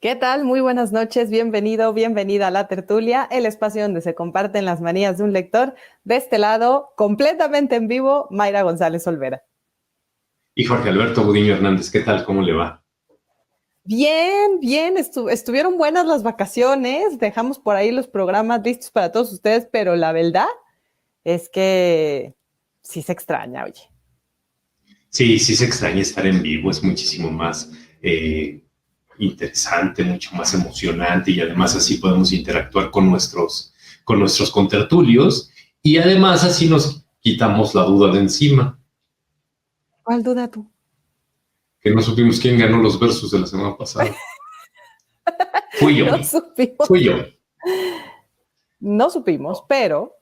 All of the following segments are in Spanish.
¿Qué tal? Muy buenas noches, bienvenido, bienvenida a La Tertulia, el espacio donde se comparten las manías de un lector. De este lado, completamente en vivo, Mayra González Olvera. Y Jorge Alberto Gudiño Hernández, ¿qué tal? ¿Cómo le va? Bien, bien, estuvieron buenas las vacaciones, dejamos por ahí los programas listos para todos ustedes, pero la verdad es que sí se extraña, oye. Sí, sí se extraña estar en vivo, es muchísimo más interesante, mucho más emocionante y además así podemos interactuar con nuestros contertulios y además así nos quitamos la duda de encima, ¿Cuál duda tú? que no supimos quién ganó los versos de la semana pasada. Fui yo, No supimos, fui yo. no supimos, pero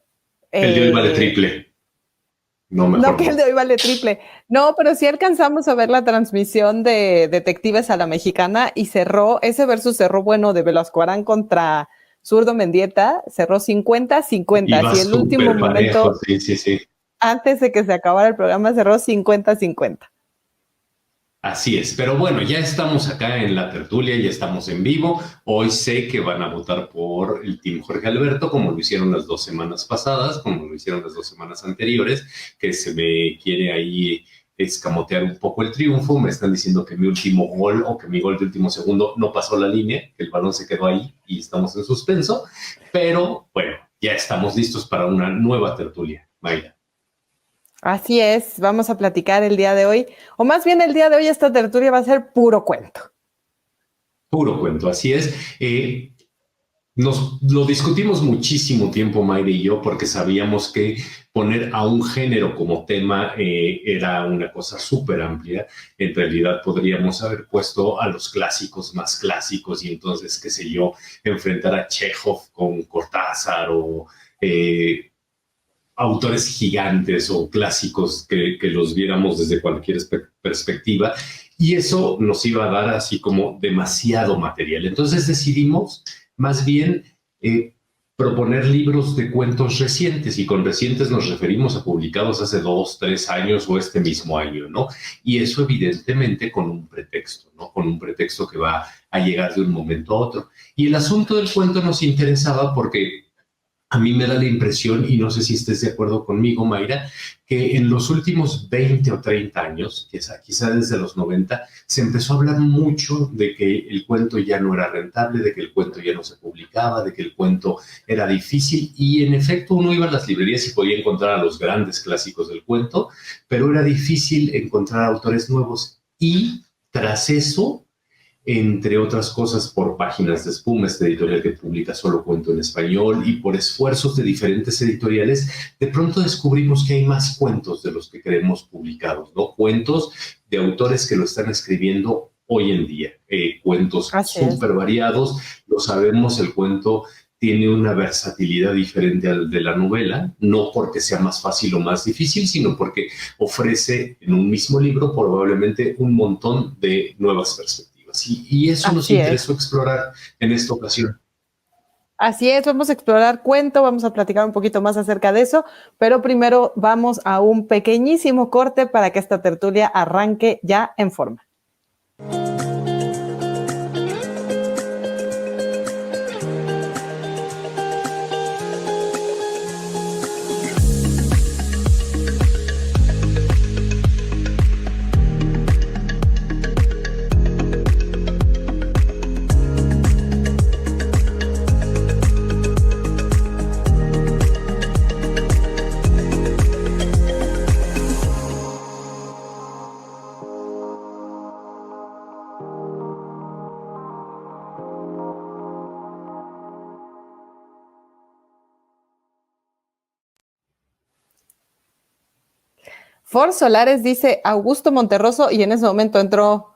El de hoy vale eh, triple, no no, mejor que el no. de hoy vale triple. No, pero sí alcanzamos a ver la transmisión de Detectives a la Mexicana y ese versus cerró, bueno, de Velasco Arán contra Zurdo Mendieta, cerró 50-50. Iba Así el último súper parejo, momento, sí, sí, sí. antes de que se acabara el programa, cerró 50-50. Así es, pero bueno, ya estamos acá en la tertulia, ya estamos en vivo. Hoy sé que van a votar por el Team Jorge Alberto, como lo hicieron las 2 semanas pasadas, como lo hicieron las 2 semanas anteriores, que se me quiere ahí escamotear un poco el triunfo. Me están diciendo que mi último gol o que mi gol de último segundo no pasó la línea, que el balón se quedó ahí y estamos en suspenso. Pero bueno, ya estamos listos para una nueva tertulia, Mayra. Así es, vamos a platicar el día de hoy, o más bien el día de hoy esta tertulia va a ser puro cuento. Puro cuento, así es. Nos lo discutimos muchísimo tiempo, Mayra y yo, porque sabíamos que poner a un género como tema era una cosa súper amplia. En realidad podríamos haber puesto a los clásicos más clásicos y entonces, qué sé yo, enfrentar a Chekhov con Cortázar o autores gigantes o clásicos que los viéramos desde cualquier perspectiva. Y eso nos iba a dar así como demasiado material. Entonces decidimos más bien proponer libros de cuentos recientes, y con recientes nos referimos a publicados hace 2, 3 años o este mismo año, ¿no? Y eso evidentemente con un pretexto, ¿no? Con un pretexto que va a llegar de un momento a otro. Y el asunto del cuento nos interesaba porque a mí me da la impresión, y no sé si estés de acuerdo conmigo, Mayra, que en los últimos 20 o 30 años, quizá desde los 90, se empezó a hablar mucho de que el cuento ya no era rentable, de que el cuento ya no se publicaba, de que el cuento era difícil, y en efecto uno iba a las librerías y podía encontrar a los grandes clásicos del cuento, pero era difícil encontrar autores nuevos. Y tras eso, entre otras cosas por páginas de Espuma, esta editorial que publica solo cuento en español, y por esfuerzos de diferentes editoriales, de pronto descubrimos que hay más cuentos de los que creemos publicados, ¿no? Cuentos de autores que lo están escribiendo hoy en día, cuentos Así es. súper variados. Lo sabemos, el cuento tiene una versatilidad diferente al de la novela, no porque sea más fácil o más difícil, sino porque ofrece en un mismo libro probablemente un montón de nuevas perspectivas. Y eso nos Así es. interesó explorar en esta ocasión. Así es, vamos a explorar cuento, vamos a platicar un poquito más acerca de eso, pero primero vamos a un pequeñísimo corte para que esta tertulia arranque ya en forma. For Solares dice Augusto Monterroso y en ese momento entró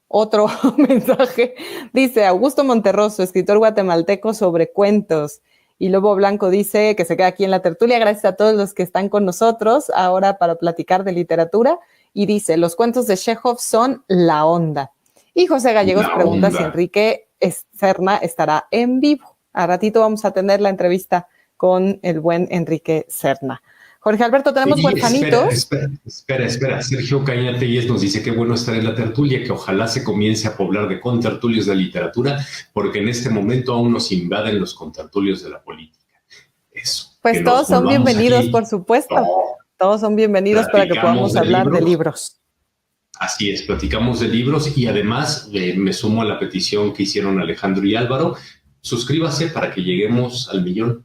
otro mensaje. Dice Augusto Monterroso, escritor guatemalteco sobre cuentos. Y Lobo Blanco dice que se queda aquí en la tertulia. Gracias a todos los que están con nosotros ahora para platicar de literatura. Y dice, los cuentos de Chekhov son la onda. Y José Gallegos La pregunta si onda. Enrique Serna estará en vivo. A ratito vamos a tener la entrevista con el buen Enrique Serna. Jorge Alberto, tenemos Y huerfanitos. espera. Sergio Caña Telles nos dice que bueno estar en la tertulia, que ojalá se comience a poblar de contertulios de literatura, porque en este momento aún nos invaden los contertulios de la política. Eso. Pues todos son bienvenidos, por supuesto. Todos son bienvenidos para que podamos hablar de libros. Así es, platicamos de libros y además me sumo a la petición que hicieron Alejandro y Álvaro. Suscríbase para que lleguemos al 1,000,000.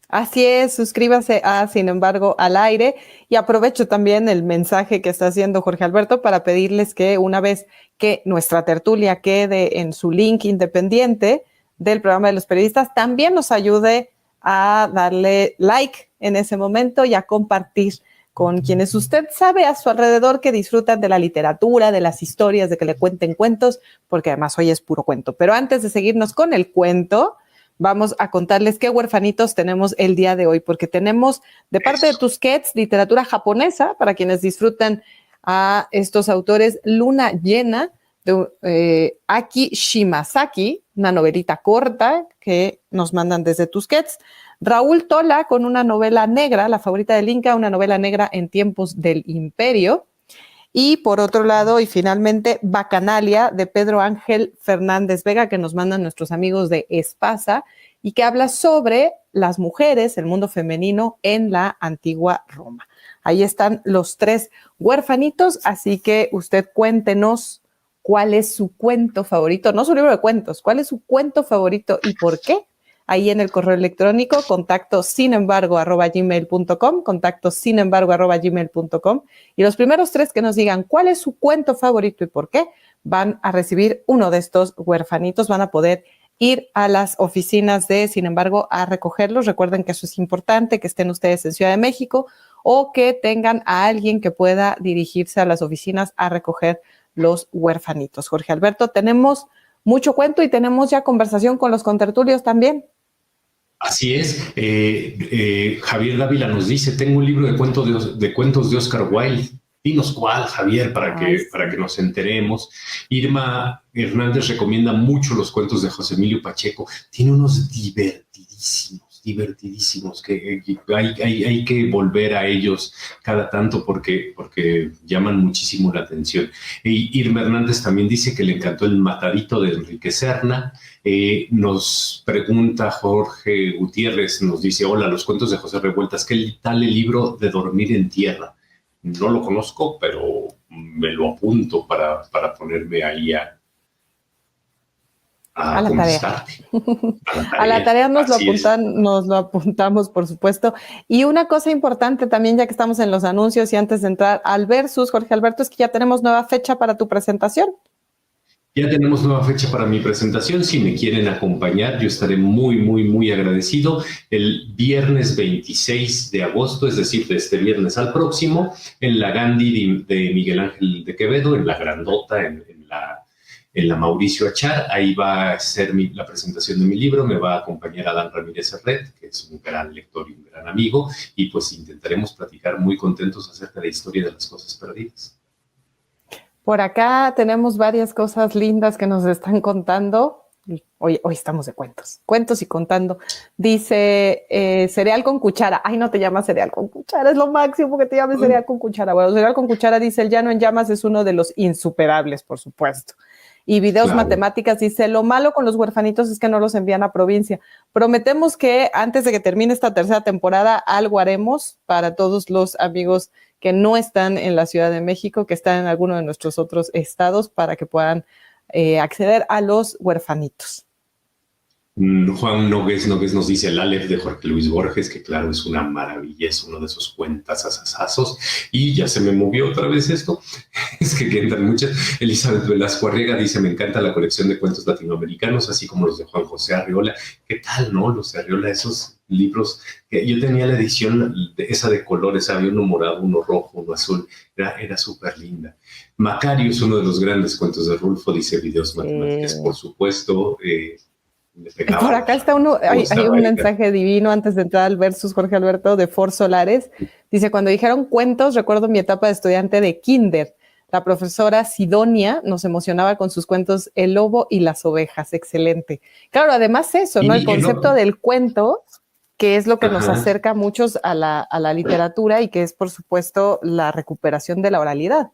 Así es, suscríbase a Sin embargo al aire y aprovecho también el mensaje que está haciendo Jorge Alberto para pedirles que una vez que nuestra tertulia quede en su link independiente del programa de los periodistas, también nos ayude a darle like en ese momento y a compartir con quienes usted sabe a su alrededor que disfrutan de la literatura, de las historias, de que le cuenten cuentos, porque además hoy es puro cuento. Pero antes de seguirnos con el cuento, vamos a contarles qué huerfanitos tenemos el día de hoy, porque tenemos de parte de Tusquets literatura japonesa, para quienes disfrutan a estos autores, Luna Llena, de Aki Shimazaki, una novelita corta que nos mandan desde Tusquets. Raúl Tola con una novela negra, La favorita del Inca, una novela negra en tiempos del Imperio. Y por otro lado, y finalmente, Bacanalia, de Pedro Ángel Fernández Vega, que nos mandan nuestros amigos de Espasa, y que habla sobre las mujeres, el mundo femenino en la antigua Roma. Ahí están los 3 huerfanitos, así que usted cuéntenos cuál es su cuento favorito, no su libro de cuentos, cuál es su cuento favorito y por qué. Ahí en el correo electrónico, contacto@gmail.com, y los primeros 3 que nos digan cuál es su cuento favorito y por qué, van a recibir uno de estos huerfanitos, van a poder ir a las oficinas de Sin embargo a recogerlos. Recuerden que eso es importante, que estén ustedes en Ciudad de México o que tengan a alguien que pueda dirigirse a las oficinas a recoger los huerfanitos. Jorge Alberto, tenemos mucho cuento y tenemos ya conversación con los contertulios también. Así es. Javier Dávila nos dice, tengo un libro de cuentos de Oscar Wilde. Dinos cuál, Javier, para que nos enteremos. Irma Hernández recomienda mucho los cuentos de José Emilio Pacheco. Tiene unos divertidísimos, que hay que volver a ellos cada tanto porque llaman muchísimo la atención. Irma Hernández también dice que le encantó El matadito de Enrique Serna. Nos pregunta Jorge Gutiérrez, nos dice, hola, los cuentos de José Revueltas, ¿qué tal el libro de Dormir en Tierra? No lo conozco, pero me lo apunto para ponerme ahí a la tarea. A la tarea nos lo apuntamos, por supuesto. Y una cosa importante también, ya que estamos en los anuncios y antes de entrar al versus, Jorge Alberto, es que ya tenemos nueva fecha para tu presentación. Ya tenemos nueva fecha para mi presentación. Si me quieren acompañar, yo estaré muy agradecido. El viernes 26 de agosto, es decir, de este viernes al próximo, en la Gandhi de Miguel Ángel de Quevedo, en la Grandota, en la Mauricio Achar. Ahí va a ser la presentación de mi libro. Me va a acompañar Adán Ramírez Serret, que es un gran lector y un gran amigo, y pues intentaremos platicar muy contentos acerca de la historia de las cosas perdidas. Por acá tenemos varias cosas lindas que nos están contando. Hoy estamos de cuentos y contando. Dice, cereal con cuchara. Ay, no te llamas cereal con cuchara, es lo máximo que te llames cereal con cuchara. Bueno, cereal con cuchara, dice, El llano en llamas es uno de los insuperables, por supuesto. Y Videos Matemáticas dice, lo malo con los huerfanitos es que no los envían a provincia. Prometemos que antes de que termine esta tercera temporada, algo haremos para todos los amigos que no están en la Ciudad de México, que están en alguno de nuestros otros estados, para que puedan acceder a los huerfanitos. Juan Nogués nos dice el Aleph de Jorge Luis Borges, que claro, es una maravilla, es uno de esos cuentas asazazos. Y ya se me movió otra vez esto, es que entran muchas. Elizabeth Velasco Arriaga dice, me encanta la colección de cuentos latinoamericanos, así como los de Juan José Arriola. ¿Qué tal, no? Los de Arriola, esos libros, que yo tenía la edición esa de colores, había uno morado, uno rojo, uno azul, era súper linda. Macario es uno de los grandes cuentos de Rulfo, dice Videos Matemáticas, por supuesto. Por acá está hay un mensaje divino antes de entrar al versus, Jorge Alberto, de For Solares. Dice, cuando dijeron cuentos, recuerdo mi etapa de estudiante de kinder. La profesora Sidonia nos emocionaba con sus cuentos El lobo y las ovejas. Excelente. Claro, además eso, ¿no? El concepto del cuento que es lo que nos Ajá. acerca a muchos a la literatura y que es, por supuesto, la recuperación de la oralidad.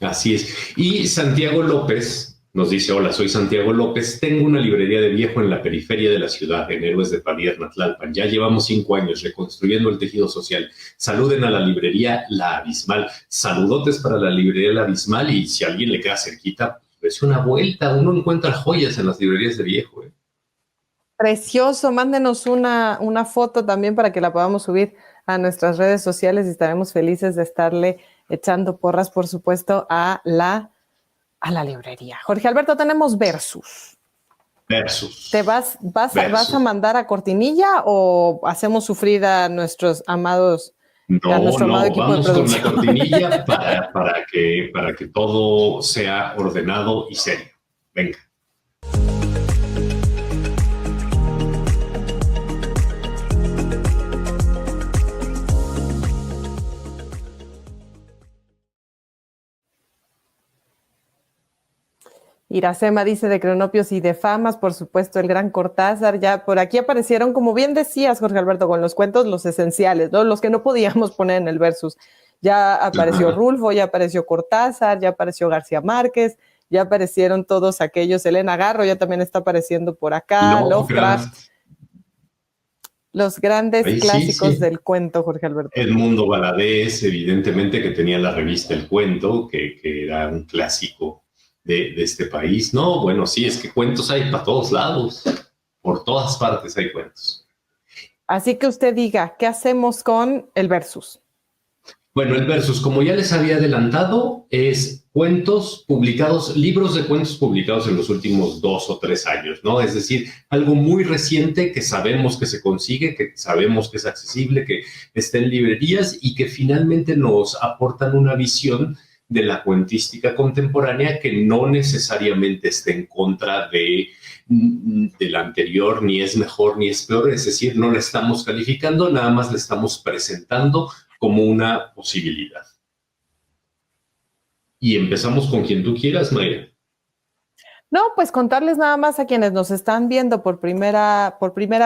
Así es. Y Santiago López nos dice, hola, soy Santiago López, tengo una librería de viejo en la periferia de la ciudad, en Héroes de Padierna, Tlalpan. Ya llevamos 5 años reconstruyendo el tejido social. Saluden a la librería La Abismal. Saludotes para la librería La Abismal, y si a alguien le queda cerquita, pues una vuelta. Uno encuentra joyas en las librerías de viejo. Precioso, mándenos una foto también para que la podamos subir a nuestras redes sociales y estaremos felices de estarle echando porras, por supuesto, a la librería. Jorge Alberto, tenemos Versus. Versus. ¿Te vas a mandar a cortinilla o hacemos sufrir a nuestros amados, a nuestro amado equipo de Vamos con la producción? cortinilla para que todo sea ordenado y serio. Venga. Iracema dice de Cronopios y de Famas, por supuesto, el gran Cortázar. Ya por aquí aparecieron, como bien decías, Jorge Alberto, con los cuentos, los esenciales, ¿no? Los que no podíamos poner en el versus. Ya apareció Rulfo, ya apareció Cortázar, ya apareció García Márquez, ya aparecieron todos aquellos. Elena Garro ya también está apareciendo por acá, Lovecraft. Los grandes clásicos del cuento, Jorge Alberto. Edmundo Valadez, evidentemente, que tenía la revista El Cuento, que era un clásico de este país. No, bueno, sí, es que cuentos hay para todos lados, por todas partes hay cuentos. Así que usted diga, ¿qué hacemos con el versus? Bueno, el versus, como ya les había adelantado, es cuentos publicados, libros de cuentos publicados en los últimos 2 o 3 años, ¿no? Es decir, algo muy reciente que sabemos que se consigue, que sabemos que es accesible, que está en librerías y que finalmente nos aportan una visión de la cuentística contemporánea que no necesariamente esté en contra de la anterior, ni es mejor ni es peor, es decir, no la estamos calificando, nada más la estamos presentando como una posibilidad. Y empezamos con quien tú quieras, Mayra. No, pues contarles nada más a quienes nos están viendo por primera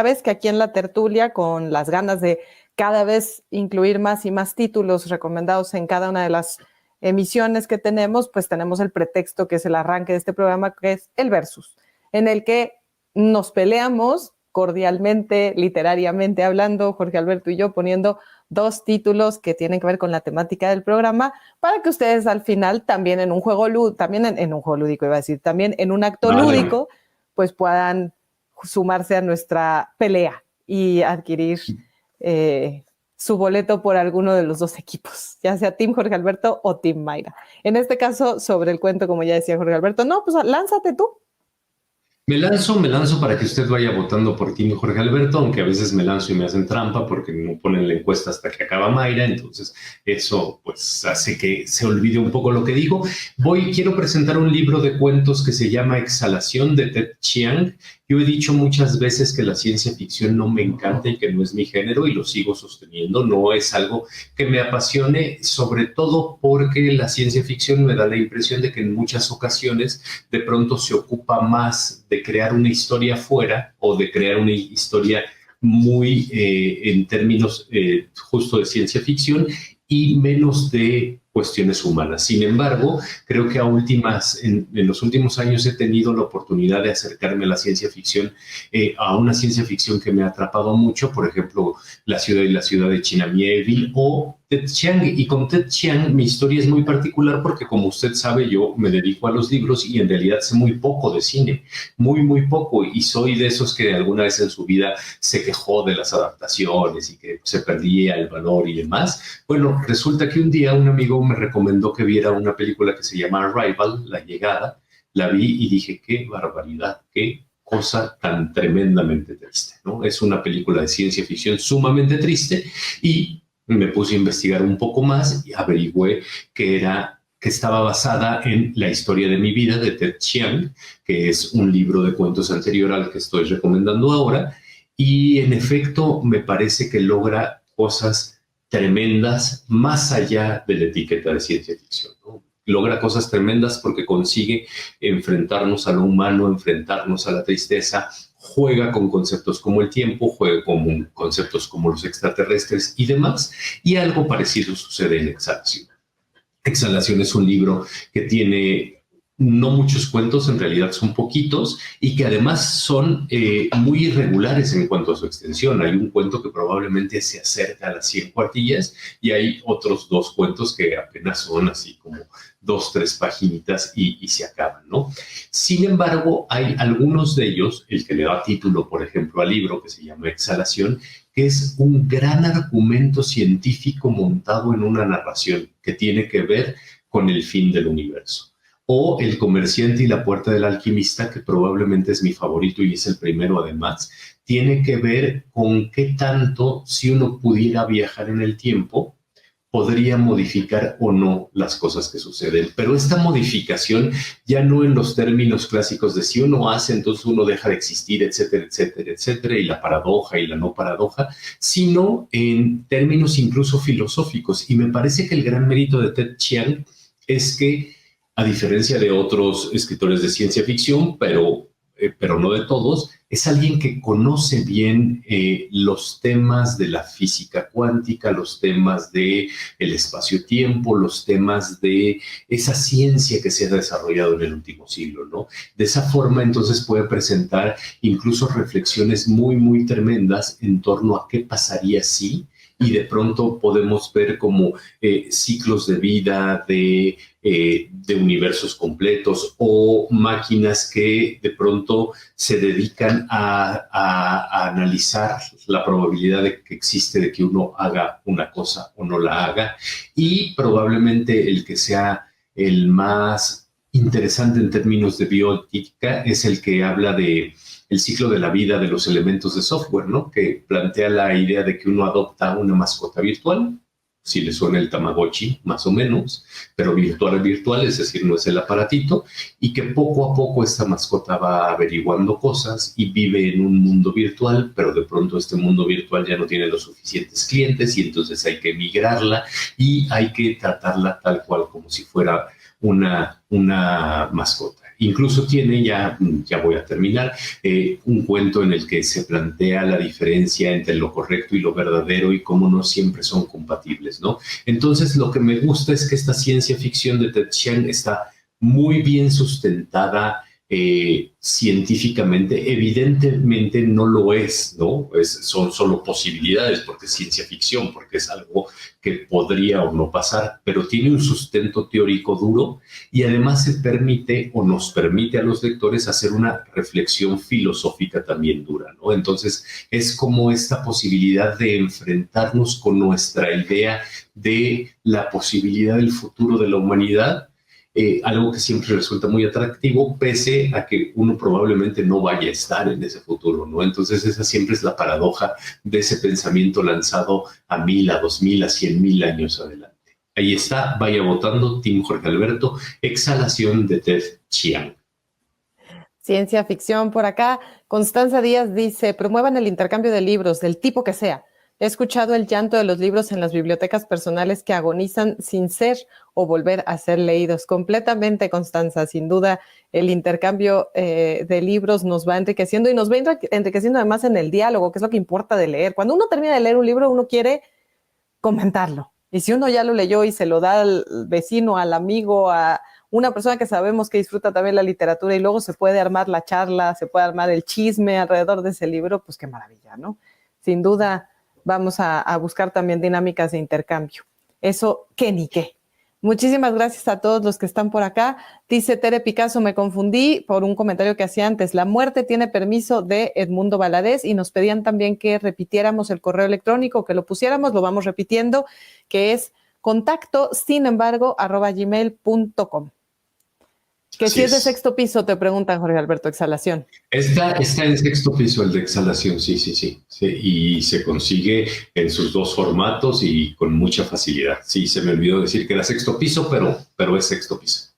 vez que aquí en La Tertulia, con las ganas de cada vez incluir más y más títulos recomendados en cada una de las emisiones que tenemos, pues tenemos el pretexto que es el arranque de este programa, que es el versus, en el que nos peleamos cordialmente, literariamente hablando, Jorge Alberto y yo poniendo 2 títulos que tienen que ver con la temática del programa, para que ustedes al final también en un juego lúdico, también en un juego lúdico iba a decir, también en un acto lúdico, pues puedan sumarse a nuestra pelea y adquirir su boleto por alguno de los 2 equipos, ya sea Team Jorge Alberto o Team Mayra. En este caso, sobre el cuento, como ya decía Jorge Alberto, no, pues lánzate tú. Me lanzo para que usted vaya votando por Team Jorge Alberto, aunque a veces me lanzo y me hacen trampa porque no ponen la encuesta hasta que acaba Mayra, entonces eso pues hace que se olvide un poco lo que digo. Quiero presentar un libro de cuentos que se llama Exhalación, de Ted Chiang. Yo he dicho muchas veces que la ciencia ficción no me encanta y que no es mi género, y lo sigo sosteniendo. No es algo que me apasione, sobre todo porque la ciencia ficción me da la impresión de que en muchas ocasiones de pronto se ocupa más de crear una historia fuera o de crear una historia muy en términos justo de ciencia ficción y menos de cuestiones humanas. Sin embargo, creo que en los últimos años he tenido la oportunidad de acercarme a la ciencia ficción, a una ciencia ficción que me ha atrapado mucho, por ejemplo, La ciudad de Chinamieville o Ted Chiang. Y con Ted Chiang mi historia es muy particular porque, como usted sabe, yo me dedico a los libros y en realidad sé muy poco de cine, muy, muy poco, y soy de esos que alguna vez en su vida se quejó de las adaptaciones y que se perdía el valor y demás. Bueno, resulta que un día un amigo me recomendó que viera una película que se llama Arrival, La Llegada. La vi y dije, qué barbaridad, qué cosa tan tremendamente triste, ¿no? Es una película de ciencia ficción sumamente triste, y me puse a investigar un poco más y averigüé que estaba basada en La historia de mi vida, de Ted Chiang, que es un libro de cuentos anterior al que estoy recomendando ahora, y en efecto me parece que logra cosas tremendas más allá de la etiqueta de ciencia ficción, ¿no? Logra cosas tremendas porque consigue enfrentarnos a lo humano, enfrentarnos a la tristeza, juega con conceptos como el tiempo, juega con conceptos como los extraterrestres y demás, y algo parecido sucede en Exhalación. Exhalación es un libro que tiene no muchos cuentos, en realidad son poquitos, y que además son muy irregulares en cuanto a su extensión. Hay un cuento que probablemente se acerca a las 100 cuartillas y hay otros 2 cuentos que apenas son así como 2, 3 paginitas y se acaban, ¿no? Sin embargo, hay algunos de ellos, el que le da título, por ejemplo, al libro, que se llama Exhalación, que es un gran argumento científico montado en una narración que tiene que ver con el fin del universo. O El comerciante y la puerta del alquimista, que probablemente es mi favorito y es el primero además, tiene que ver con qué tanto, si uno pudiera viajar en el tiempo, podría modificar o no las cosas que suceden. Pero esta modificación ya no en los términos clásicos de si uno hace, entonces uno deja de existir, etcétera, etcétera, etcétera, y la paradoja y la no paradoja, sino en términos incluso filosóficos. Y me parece que el gran mérito de Ted Chiang es que, a diferencia de otros escritores de ciencia ficción, pero no de todos, es alguien que conoce bien los temas de la física cuántica, los temas del espacio-tiempo, los temas de esa ciencia que se ha desarrollado en el último siglo, ¿no? De esa forma, entonces, puede presentar incluso reflexiones muy, muy tremendas en torno a qué pasaría si, y de pronto podemos ver como ciclos de vida, de universos completos o máquinas que de pronto se dedican a analizar la probabilidad de que existe de que uno haga una cosa o no la haga, y probablemente el que sea el más interesante en términos de bioética es el que habla de el ciclo de la vida de los elementos de software, ¿no? Que plantea la idea de que uno adopta una mascota virtual, si le suena el Tamagotchi, más o menos, pero virtual, es decir, no es el aparatito, y que poco a poco esta mascota va averiguando cosas y vive en un mundo virtual, pero de pronto este mundo virtual ya no tiene los suficientes clientes y entonces hay que migrarla y hay que tratarla tal cual como si fuera una mascota. Incluso tiene, ya voy a terminar, un cuento en el que se plantea la diferencia entre lo correcto y lo verdadero y cómo no siempre son compatibles, ¿no? Entonces, lo que me gusta es que esta ciencia ficción de Ted Chiang está muy bien sustentada científicamente. Evidentemente no lo es, ¿no? Son solo posibilidades porque es ciencia ficción, porque es algo que podría o no pasar, pero tiene un sustento teórico duro y además se permite o nos permite a los lectores hacer una reflexión filosófica también dura, ¿no? Entonces es como esta posibilidad de enfrentarnos con nuestra idea de la posibilidad del futuro de la humanidad, algo que siempre resulta muy atractivo, pese a que uno probablemente no vaya a estar en ese futuro, ¿no? Entonces esa siempre es la paradoja de ese pensamiento lanzado a 1000, a 2000, a 100,000 años adelante. Ahí está, vaya votando, Team Jorge Alberto, Exhalación de Ted Chiang. Ciencia ficción por acá. Constanza Díaz dice, promuevan el intercambio de libros, del tipo que sea. He escuchado el llanto de los libros en las bibliotecas personales que agonizan sin ser o volver a ser leídos. Completamente, Constanza. Sin duda, el intercambio de libros nos va enriqueciendo y nos va enriqueciendo además en el diálogo, que es lo que importa de leer. Cuando uno termina de leer un libro, uno quiere comentarlo. Y si uno ya lo leyó y se lo da al vecino, al amigo, a una persona que sabemos que disfruta también la literatura y luego se puede armar la charla, se puede armar el chisme alrededor de ese libro, pues qué maravilla, ¿no? Sin duda vamos a buscar también dinámicas de intercambio. Eso, qué ni qué. Muchísimas gracias a todos los que están por acá. Dice Tere Picasso, me confundí por un comentario que hacía antes. La muerte tiene permiso de Edmundo Valadez y nos pedían también que repitiéramos el correo electrónico, que lo pusiéramos, lo vamos repitiendo, que es contacto, sin embargo, @gmail.com. Que si es de sexto piso, te preguntan, Jorge Alberto, Exhalación. Está en sexto piso el de Exhalación, sí. Y se consigue en sus 2 formatos y con mucha facilidad. Sí, se me olvidó decir que era sexto piso, pero es sexto piso.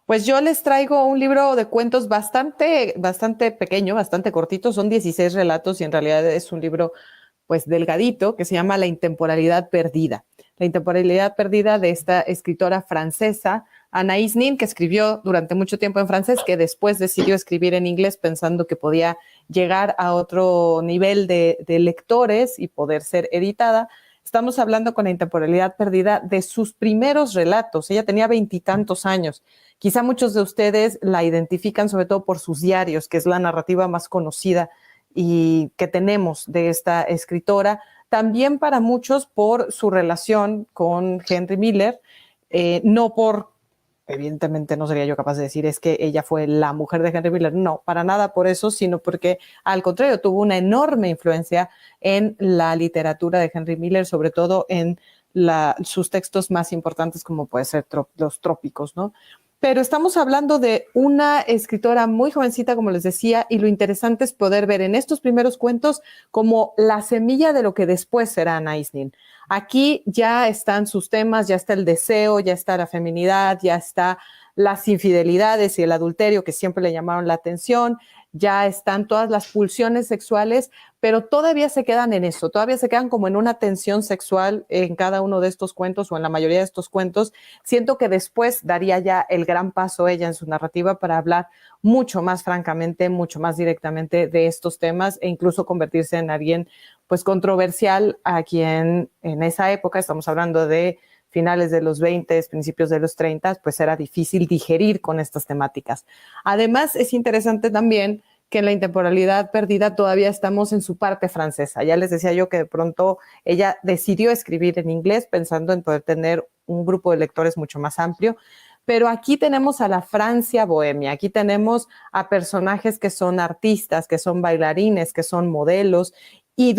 Pues yo les traigo un libro de cuentos bastante pequeño, bastante cortito. Son 16 relatos y en realidad es un libro pues delgadito que se llama La intemporalidad perdida. La intemporalidad perdida de esta escritora francesa, Anaïs Nin, que escribió durante mucho tiempo en francés, que después decidió escribir en inglés pensando que podía llegar a otro nivel de lectores y poder ser editada. Estamos hablando con La Intemporalidad Perdida de sus primeros relatos. Ella tenía 20 y tantos años. Quizá muchos de ustedes la identifican sobre todo por sus diarios, que es la narrativa más conocida y que tenemos de esta escritora. También para muchos por su relación con Henry Miller, no por, evidentemente no sería yo capaz de decir es que ella fue la mujer de Henry Miller, no, para nada por eso, sino porque al contrario tuvo una enorme influencia en la literatura de Henry Miller, sobre todo en sus textos más importantes como puede ser Los Trópicos, ¿no? Pero estamos hablando de una escritora muy jovencita, como les decía, y lo interesante es poder ver en estos primeros cuentos como la semilla de lo que después será Anaïs Nin. Aquí ya están sus temas, ya está el deseo, ya está la feminidad, ya está las infidelidades y el adulterio que siempre le llamaron la atención, ya están todas las pulsiones sexuales, pero todavía se quedan en eso, todavía se quedan como en una tensión sexual en cada uno de estos cuentos o en la mayoría de estos cuentos. Siento que después daría ya el gran paso ella en su narrativa para hablar mucho más francamente, mucho más directamente de estos temas e incluso convertirse en alguien pues controversial a quien en esa época, estamos hablando de finales de los 20, principios de los 30, pues era difícil digerir con estas temáticas. Además, es interesante también que en La Intemporalidad Perdida todavía estamos en su parte francesa. Ya les decía yo que de pronto ella decidió escribir en inglés pensando en poder tener un grupo de lectores mucho más amplio, pero aquí tenemos a la Francia bohemia, aquí tenemos a personajes que son artistas, que son bailarines, que son modelos, y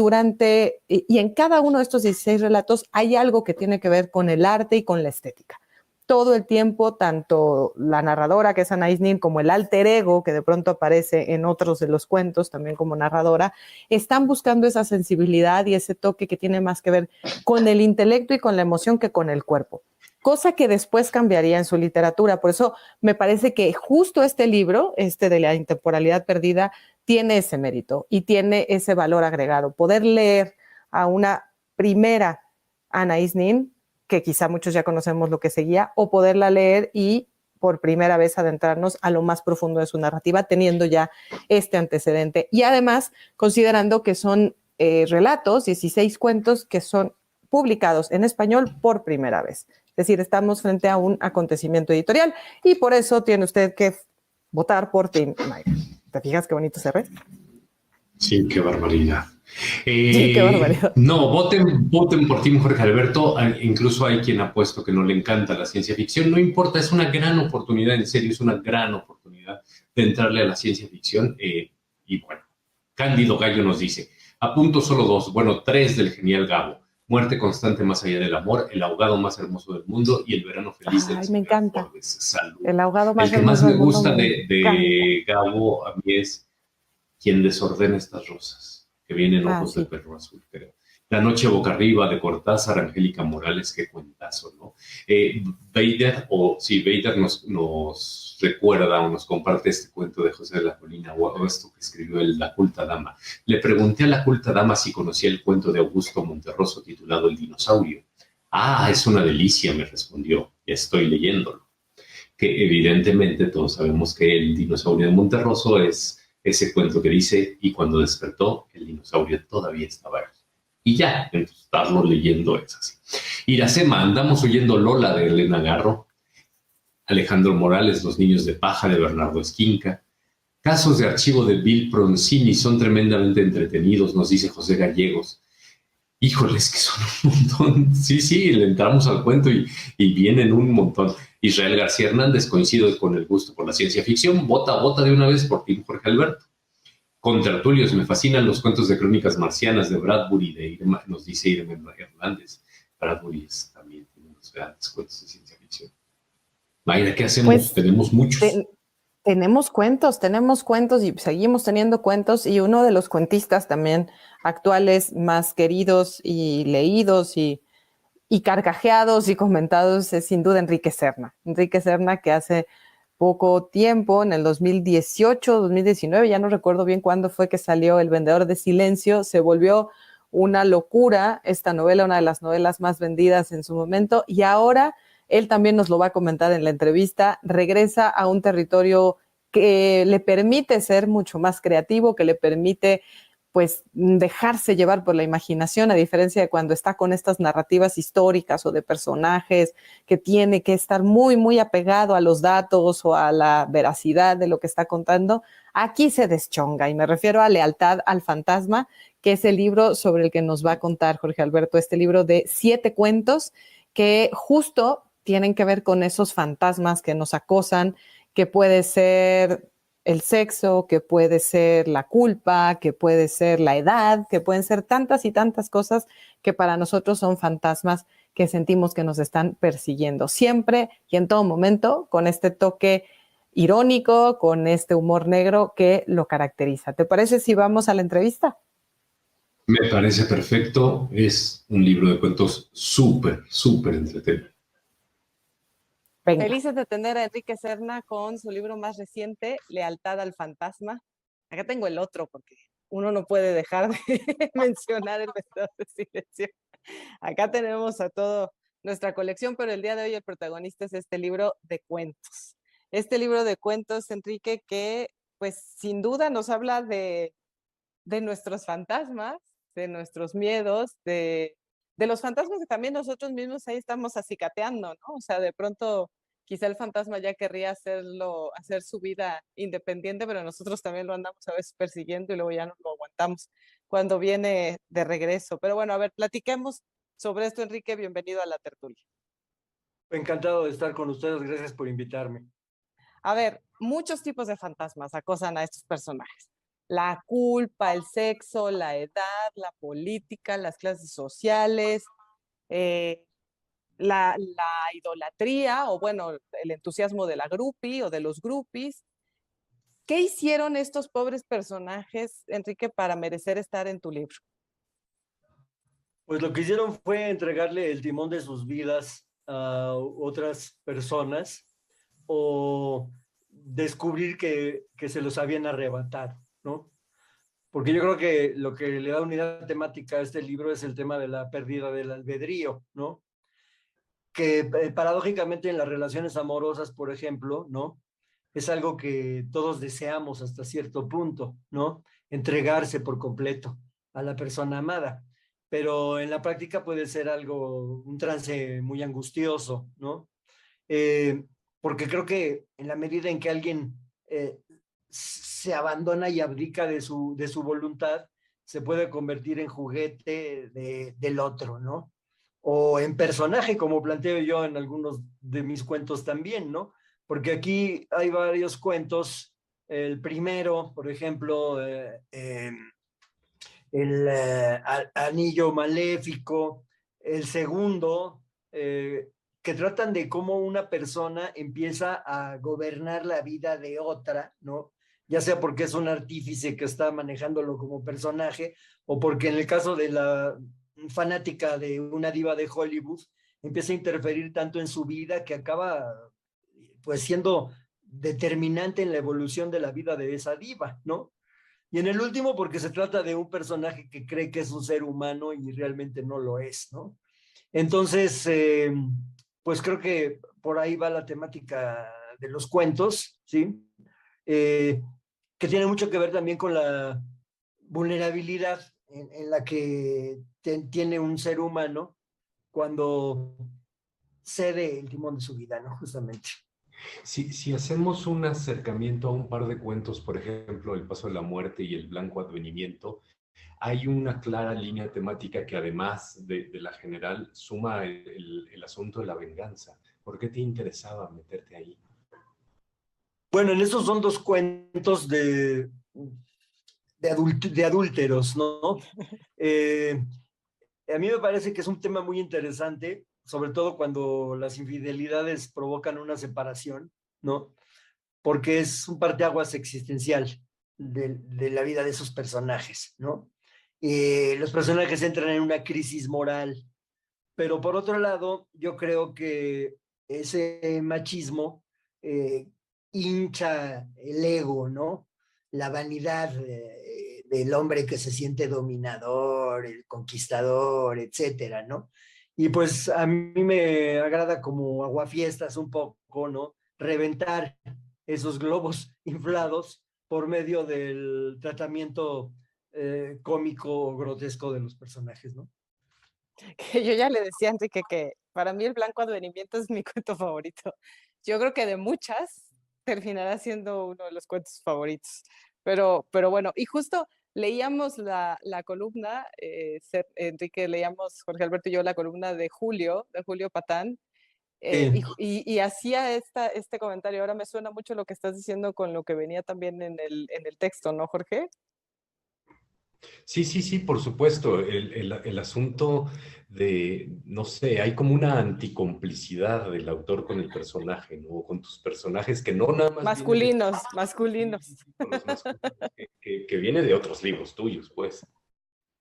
en cada uno de estos 16 relatos hay algo que tiene que ver con el arte y con la estética. Todo el tiempo, tanto la narradora, que es Anaïs Nin, como el alter ego, que de pronto aparece en otros de los cuentos, también como narradora, están buscando esa sensibilidad y ese toque que tiene más que ver con el intelecto y con la emoción que con el cuerpo. Cosa que después cambiaría en su literatura. Por eso me parece que justo este libro, de La Intemporalidad Perdida, tiene ese mérito y tiene ese valor agregado. Poder leer a una primera Anaïs Nin, que quizá muchos ya conocemos lo que seguía, o poderla leer y por primera vez adentrarnos a lo más profundo de su narrativa, teniendo ya este antecedente. Y además, considerando que son relatos, 16 cuentos que son publicados en español por primera vez. Es decir, estamos frente a un acontecimiento editorial y por eso tiene usted que votar por Tim Mayer. ¿Te fijas qué bonito se ve? Sí, qué barbaridad. Sí, qué barbaridad. No, voten por Tim Jorge Alberto. Incluso hay quien ha puesto que no le encanta la ciencia ficción. No importa, es una gran oportunidad, en serio, es una gran oportunidad de entrarle a la ciencia ficción. Y bueno, Cándido Gallo nos dice, apunto solo 2, bueno, 3 del genial Gabo. Muerte constante más allá del amor, el ahogado más hermoso del mundo y el verano feliz del Ay, me encanta. Forbes. Salud. El ahogado más el que más hermoso me del mundo gusta me de Gabo a mí es quien desordena estas rosas, que vienen ojos sí. de perro azul, creo. La noche boca arriba de Cortázar, Angélica Morales, qué cuentazo, ¿no? Vader nos recuerda o nos comparte este cuento de José de la Colina o esto que escribió La Culta Dama. Le pregunté a la Culta Dama si conocía el cuento de Augusto Monterroso titulado El dinosaurio. Ah, es una delicia, me respondió, ya estoy leyéndolo. Que evidentemente todos sabemos que el dinosaurio de Monterroso es ese cuento que dice, y cuando despertó, el dinosaurio todavía estaba ahí. Y ya, entonces, estarlo leyendo es así. Iracema, andamos oyendo Lola de Elena Garro, Alejandro Morales, Los niños de paja de Bernardo Esquinca. Casos de archivo de Bill Proncini son tremendamente entretenidos, nos dice José Gallegos. Híjoles, que son un montón. Sí, le entramos al cuento y vienen un montón. Israel García Hernández, coincido con el gusto por la ciencia ficción, vota de una vez por Tim Jorge Alberto. Con tertulios, me fascinan los cuentos de crónicas marcianas de Bradbury, nos dice Irene Hernández. Bradbury también tiene unos grandes cuentos de ciencia ficción. Mayra, ¿qué hacemos? Pues, tenemos muchos. Tenemos cuentos y seguimos teniendo cuentos, y uno de los cuentistas también actuales más queridos y leídos y carcajeados y comentados es sin duda Enrique Serna. Enrique Serna, que hace poco tiempo, en el 2018, 2019, ya no recuerdo bien cuándo fue que salió El vendedor de silencio, se volvió una locura esta novela, una de las novelas más vendidas en su momento, y ahora él también nos lo va a comentar en la entrevista, regresa a un territorio que le permite ser mucho más creativo, que le permite pues dejarse llevar por la imaginación, a diferencia de cuando está con estas narrativas históricas o de personajes, que tiene que estar muy, muy apegado a los datos o a la veracidad de lo que está contando. Aquí se deschonga, y me refiero a Lealtad al Fantasma, que es el libro sobre el que nos va a contar Jorge Alberto, este libro de 7 cuentos que justo tienen que ver con esos fantasmas que nos acosan, que puede ser el sexo, que puede ser la culpa, que puede ser la edad, que pueden ser tantas y tantas cosas que para nosotros son fantasmas que sentimos que nos están persiguiendo siempre y en todo momento, con este toque irónico, con este humor negro que lo caracteriza. ¿Te parece si vamos a la entrevista? Me parece perfecto. Es un libro de cuentos súper, súper entretenido. Venga. Felices de tener a Enrique Serna con su libro más reciente, Lealtad al Fantasma. Acá tengo el otro porque uno no puede dejar de mencionar el Vencedor de Silencio. Acá tenemos a toda nuestra colección, pero el día de hoy el protagonista es este libro de cuentos. Este libro de cuentos, Enrique, que pues sin duda nos habla de nuestros fantasmas, de nuestros miedos, de los fantasmas que también nosotros mismos ahí estamos acicateando, ¿no? O sea, de pronto quizá el fantasma ya querría hacer su vida independiente, pero nosotros también lo andamos a veces persiguiendo y luego ya no lo aguantamos cuando viene de regreso. Pero bueno, a ver, platiquemos sobre esto, Enrique, bienvenido a la tertulia. Encantado de estar con ustedes, gracias por invitarme. A ver, muchos tipos de fantasmas acosan a estos personajes. La culpa, el sexo, la edad, la política, las clases sociales, eh, la idolatría o bueno, el entusiasmo de la groupie o de los groupies. ¿Qué hicieron estos pobres personajes, Enrique, para merecer estar en tu libro? Pues lo que hicieron fue entregarle el timón de sus vidas a otras personas o descubrir que se los habían arrebatado, ¿no? Porque yo creo que lo que le da unidad temática a este libro es el tema de la pérdida del albedrío, ¿no? Que paradójicamente en las relaciones amorosas, por ejemplo, ¿no? Es algo que todos deseamos hasta cierto punto, ¿no? Entregarse por completo a la persona amada, pero en la práctica puede ser algo, un trance muy angustioso, ¿no? Eh, Porque creo que en la medida en que alguien se abandona y abdica de su voluntad, se puede convertir en juguete del otro, ¿no? O en personaje, como planteo yo en algunos de mis cuentos también, ¿no? Porque aquí hay varios cuentos. El primero, por ejemplo, el anillo maléfico. El segundo, que tratan de cómo una persona empieza a gobernar la vida de otra, ¿no? Ya sea porque es un artífice que está manejándolo como personaje, o porque en el caso de la fanática de una diva de Hollywood, empieza a interferir tanto en su vida que acaba pues siendo determinante en la evolución de la vida de esa diva, ¿no? Y en el último, porque se trata de un personaje que cree que es un ser humano y realmente no lo es, ¿no? Entonces, pues creo que por ahí va la temática de los cuentos, ¿sí? Eh, que tiene mucho que ver también con la vulnerabilidad en la que tiene un ser humano cuando cede el timón de su vida, ¿no? Justamente. Si hacemos un acercamiento a un par de cuentos, por ejemplo, El Paso de la Muerte y El Blanco Advenimiento, hay una clara línea temática que además de la general suma el asunto de la venganza. ¿Por qué te interesaba meterte ahí? Bueno, en esos son dos cuentos de adúlteros, ¿no? Eh, a mí me parece que es un tema muy interesante, sobre todo cuando las infidelidades provocan una separación, ¿no? Porque es un parteaguas existencial de la vida de esos personajes, ¿no? Los personajes entran en una crisis moral, pero por otro lado, yo creo que ese machismo eh, hincha el ego, ¿no? La vanidad del hombre que se siente dominador, el conquistador, etcétera, ¿no? Y pues a mí me agrada como aguafiestas un poco, ¿no? Reventar esos globos inflados por medio del tratamiento cómico o grotesco de los personajes, ¿no? Que yo ya le decía a Enrique que para mí El Blanco Advenimiento es mi cuento favorito. Yo creo que de muchas terminará siendo uno de los cuentos favoritos. Pero bueno, y justo leíamos la columna, Enrique, leíamos Jorge Alberto y yo la columna de Julio Patán, Sí. y hacía este comentario. Ahora me suena mucho lo que estás diciendo con lo que venía también en el texto, ¿no, Jorge? Sí, sí, sí, por supuesto. El asunto de, no sé, hay como una anticomplicidad del autor con el personaje, ¿no? Con tus personajes que no nada más viene de... Masculinos, Sí, masculinos. sí, sí, con los masculinos, que viene de otros libros tuyos, pues.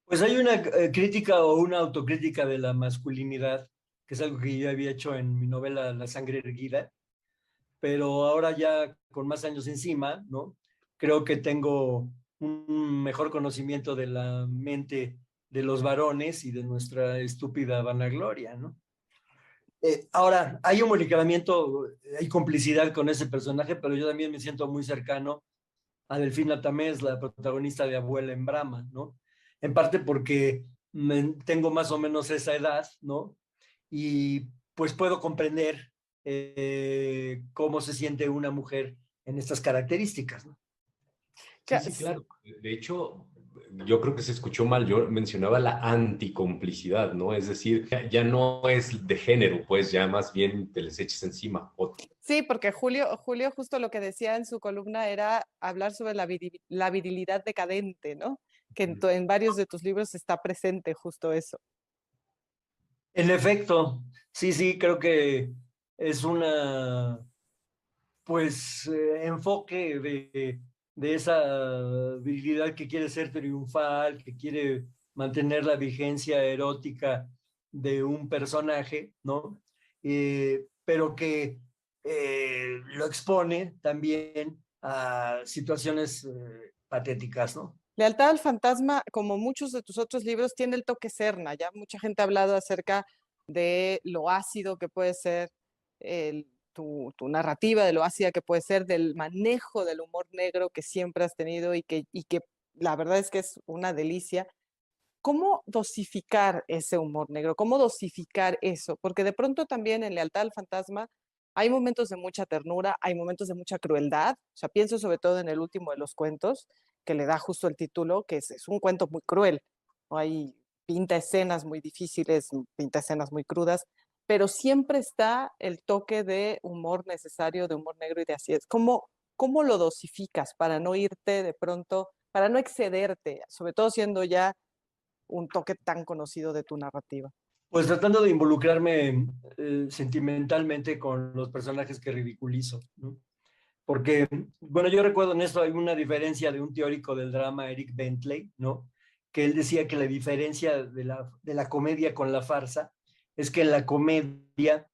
Pues hay una crítica o una autocrítica de la masculinidad, que es algo que yo había hecho en mi novela La sangre erguida, pero ahora ya con más años encima, ¿no? Creo que tengo un mejor conocimiento de la mente de los varones y de nuestra estúpida vanagloria, ¿no? Ahora, hay un involucramiento, hay complicidad con ese personaje, pero yo también me siento muy cercano a Delfina Tamés, la protagonista de Abuela en Brama, ¿no? En parte porque tengo más o menos esa edad, ¿no? Y pues puedo comprender cómo se siente una mujer en estas características, ¿no? Sí, sí, claro. De hecho, yo creo que se escuchó mal. Yo mencionaba la anticomplicidad, ¿no? Es decir, ya no es de género, pues ya más bien te les eches encima. Sí, porque Julio justo lo que decía en su columna era hablar sobre la virilidad decadente, ¿no? Que en varios de tus libros está presente justo eso. En efecto, sí, sí, creo que es una, pues, enfoque de esa virilidad que quiere ser triunfal, que quiere mantener la vigencia erótica de un personaje, ¿no? Pero que lo expone también a situaciones patéticas, ¿no? Lealtad al fantasma, como muchos de tus otros libros, tiene el toque Serna. Ya mucha gente ha hablado acerca de lo ácido que puede ser tu narrativa, de lo ácida que puede ser, del manejo del humor negro que siempre has tenido y que la verdad es que es una delicia. ¿Cómo dosificar ese humor negro? ¿Cómo dosificar eso? Porque de pronto también en Lealtad al Fantasma hay momentos de mucha ternura, hay momentos de mucha crueldad. O sea, pienso sobre todo en el último de los cuentos, que le da justo el título, que es un cuento muy cruel. ¿No? Hay pinta escenas muy difíciles, pinta escenas muy crudas, pero siempre está el toque de humor necesario, de humor negro y de así es. ¿Cómo lo dosificas para no irte de pronto, para no excederte, sobre todo siendo ya un toque tan conocido de tu narrativa? Pues tratando de involucrarme sentimentalmente con los personajes que ridiculizo, ¿no? Porque, bueno, yo recuerdo en esto hay una diferencia de un teórico del drama, Eric Bentley, ¿no? Que él decía que la diferencia de la comedia con la farsa es que en la comedia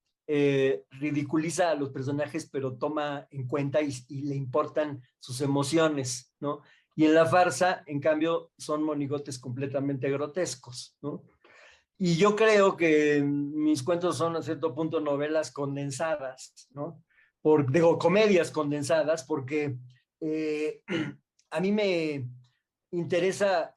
ridiculiza a los personajes, pero toma en cuenta y le importan sus emociones, ¿no? Y en la farsa, en cambio, son monigotes completamente grotescos, ¿no? Y yo creo que mis cuentos son a cierto punto novelas condensadas, ¿no? Digo, comedias condensadas, porque eh, a mí me interesa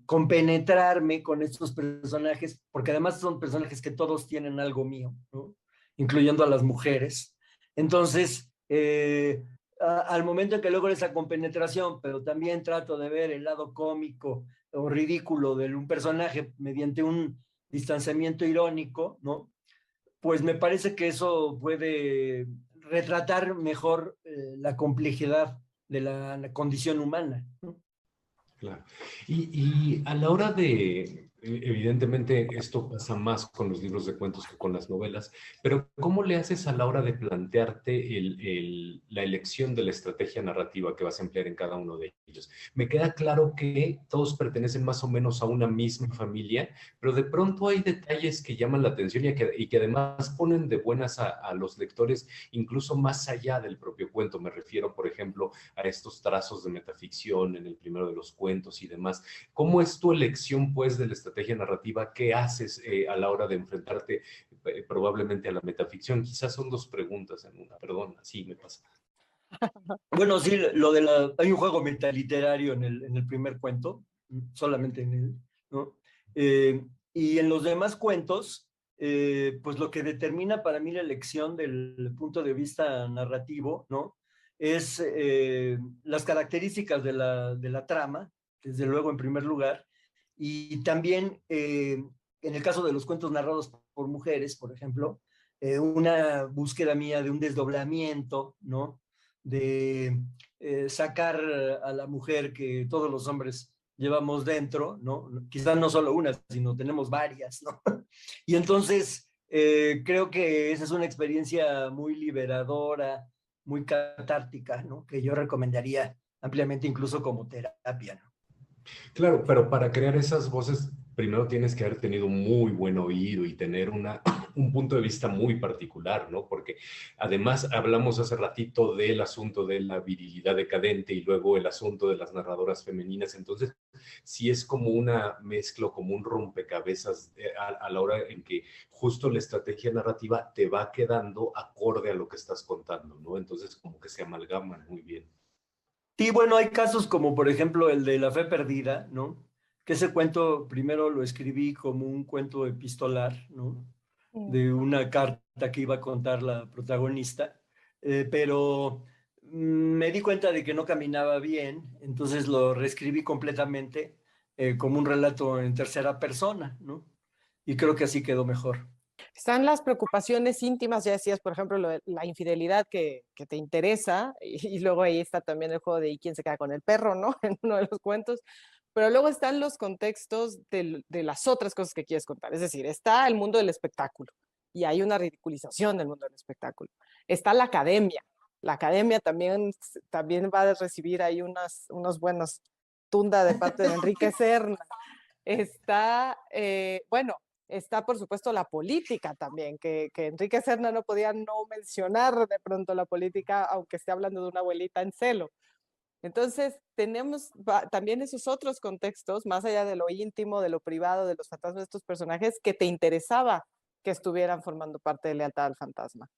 compenetrarme con estos personajes, porque además son personajes que todos tienen algo mío, ¿no? Incluyendo a las mujeres. Entonces, al momento en que logro esa compenetración, pero también trato de ver el lado cómico o ridículo de un personaje mediante un distanciamiento irónico, ¿no? Pues me parece que eso puede retratar mejor la complejidad de la condición humana, ¿no? Claro. Y a la hora de, evidentemente esto pasa más con los libros de cuentos que con las novelas, pero ¿cómo le haces a la hora de plantearte la elección de la estrategia narrativa que vas a emplear en cada uno de ellos? Me queda claro que todos pertenecen más o menos a una misma familia, pero de pronto hay detalles que llaman la atención y que además ponen de buenas a los lectores, incluso más allá del propio cuento. Me refiero, por ejemplo, a estos trazos de metaficción en el primero de los cuentos y demás. ¿Cómo es tu elección, pues, de la estrategia estrategia narrativa, ¿qué haces a la hora de enfrentarte probablemente a la metaficción? Quizás son dos preguntas en una, perdón, así me pasa. Bueno, sí, hay un juego metaliterario en el primer cuento, solamente en él, ¿no? Y en los demás cuentos, pues lo que determina para mí la elección del punto de vista narrativo, ¿no? Es las características de la trama, desde luego en primer lugar, y también en el caso de los cuentos narrados por mujeres, por ejemplo, una búsqueda mía de un desdoblamiento, ¿no? De sacar a la mujer que todos los hombres llevamos dentro, ¿no? Quizás no solo una, sino tenemos varias, ¿no? Y entonces creo que esa es una experiencia muy liberadora, muy catártica, ¿no? Que yo recomendaría ampliamente incluso como terapia, ¿no? Claro, pero para crear esas voces, primero tienes que haber tenido un muy buen oído y tener un punto de vista muy particular, ¿no? Porque además hablamos hace ratito del asunto de la virilidad decadente y luego el asunto de las narradoras femeninas. Entonces, sí es como una mezcla, como un rompecabezas a la hora en que justo la estrategia narrativa te va quedando acorde a lo que estás contando, ¿no? Entonces, como que se amalgaman muy bien. Sí, bueno, hay casos como por ejemplo el de La Fe Perdida, ¿no? Que ese cuento primero lo escribí como un cuento epistolar, ¿no? De una carta que iba a contar la protagonista, pero me di cuenta de que no caminaba bien, entonces lo reescribí completamente como un relato en tercera persona, ¿no? Y creo que así quedó mejor. Están las preocupaciones íntimas, ya decías, por ejemplo, la infidelidad que te interesa, y luego ahí está también el juego de ¿y quién se queda con el perro, no? En uno de los cuentos. Pero luego están los contextos de las otras cosas que quieres contar. Es decir, está el mundo del espectáculo, y hay una ridiculización del mundo del espectáculo. Está la academia. La academia también va a recibir ahí unos buenos tunda de parte de Enrique Serna. Está, bueno, está por supuesto la política también, que Enrique Serna no podía no mencionar de pronto la política, aunque esté hablando de una abuelita en celo. Entonces, tenemos también esos otros contextos, más allá de lo íntimo, de lo privado, de los fantasmas de estos personajes, que te interesaba que estuvieran formando parte de Lealtad al Fantasma.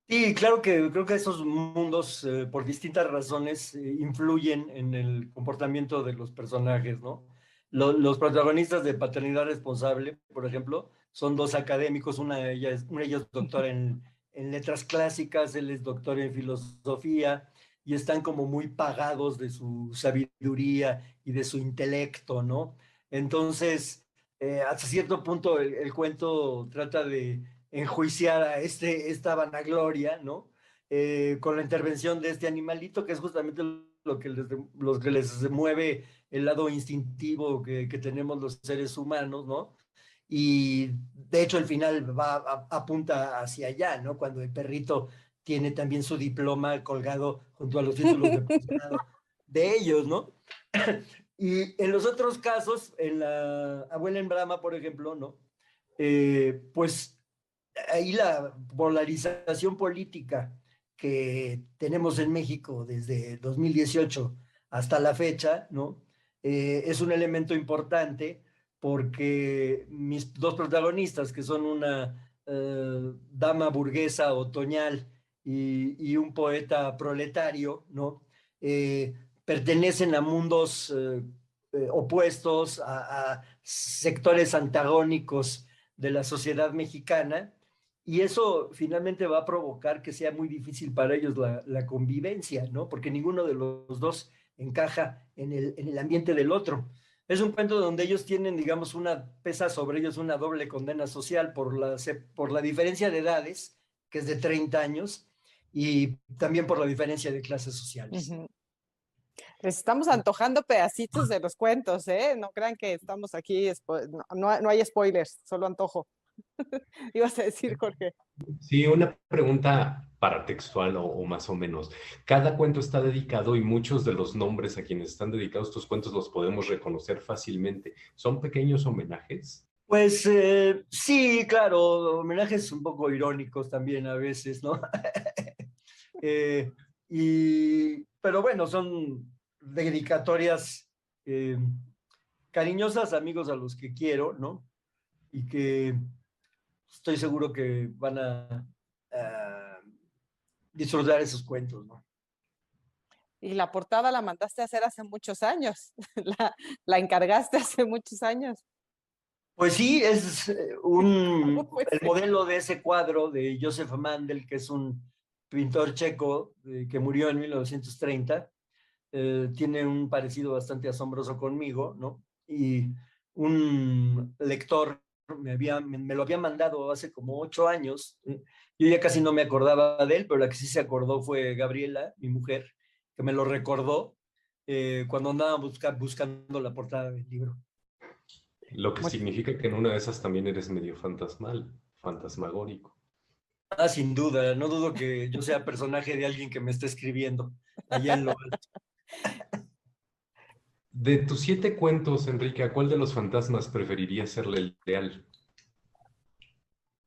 Sí, claro que creo que esos mundos, por distintas razones, influyen en el comportamiento de los personajes, ¿no? Los protagonistas de Paternidad Responsable, por ejemplo, son dos académicos, una de ellas es doctora en letras clásicas, él es doctor en filosofía, y están como muy pagados de su sabiduría y de su intelecto, ¿no? Entonces, hasta cierto punto el cuento trata de enjuiciar a esta vanagloria, ¿no? Con la intervención de este animalito, que es justamente lo que les mueve el lado instintivo que tenemos los seres humanos, ¿no? Y de hecho el final apunta hacia allá, ¿no? Cuando el perrito tiene también su diploma colgado junto a los títulos de posgrado de ellos, ¿no? Y en los otros casos, en la Abuela en Brahma, por ejemplo, ¿no? Pues ahí la polarización política que tenemos en México desde 2018 hasta la fecha, ¿no? Es un elemento importante porque mis dos protagonistas, que son una dama burguesa otoñal y un poeta proletario, ¿no? Pertenecen a mundos opuestos, a sectores antagónicos de la sociedad mexicana, y eso finalmente va a provocar que sea muy difícil para ellos la convivencia, ¿no? Porque ninguno de los dos encaja en el ambiente del otro. Es un cuento donde ellos tienen, digamos, pesa sobre ellos una doble condena social por la diferencia de edades, que es de 30 años, y también por la diferencia de clases sociales. Uh-huh. Les estamos antojando pedacitos de los cuentos, ¿eh? No crean que estamos aquí, no hay spoilers, solo antojo. Ibas a decir, Jorge. Sí, una pregunta paratextual o más o menos. Cada cuento está dedicado y muchos de los nombres a quienes están dedicados estos cuentos los podemos reconocer fácilmente. ¿Son pequeños homenajes? Pues sí, claro, homenajes un poco irónicos también a veces, ¿no? eh, pero bueno, son dedicatorias cariñosas amigos a los que quiero, ¿no? Y que estoy seguro que van a disfrutar esos cuentos, ¿no? Y la portada la mandaste a hacer hace muchos años, la encargaste hace muchos años. Pues sí, es ¿Cómo puede el ser? modelo de ese cuadro de Josef Mandel, que es un pintor checo que murió en 1930. Tiene un parecido bastante asombroso conmigo, ¿no? Y un lector me lo había mandado hace como 8 años. Yo ya casi no me acordaba de él, pero la que sí se acordó fue Gabriela, mi mujer, que me lo recordó cuando andaba buscando la portada del libro. Lo que Muy- significa que en una de esas también eres medio fantasmagórico. Ah, sin duda, no dudo que yo sea personaje de alguien que me esté escribiendo allá en lo alto. De tus 7 cuentos, Enrique, ¿a cuál de los fantasmas preferirías serle leal?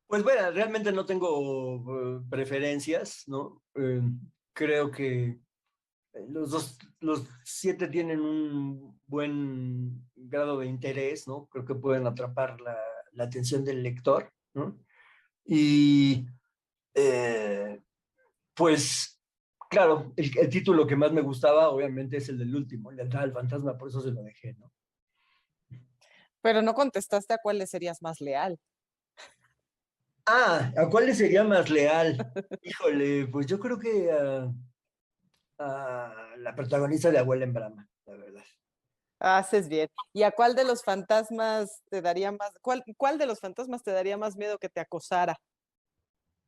Pues bueno, realmente no tengo preferencias, ¿no? Creo que los 7 tienen un buen grado de interés, ¿no? Creo que pueden atrapar la atención del lector, ¿no? Y eh, pues, claro, el título que más me gustaba, obviamente, es el del último, Lealtad al fantasma, por eso se lo dejé, ¿no? Pero no contestaste a cuál le serías más leal. Ah, ¿a cuál le sería más leal? Híjole, pues yo creo que a la protagonista de Abuela en Brama, la verdad. Haces bien. ¿Y a cuál de los fantasmas te daría más, cuál de los fantasmas te daría más miedo que te acosara?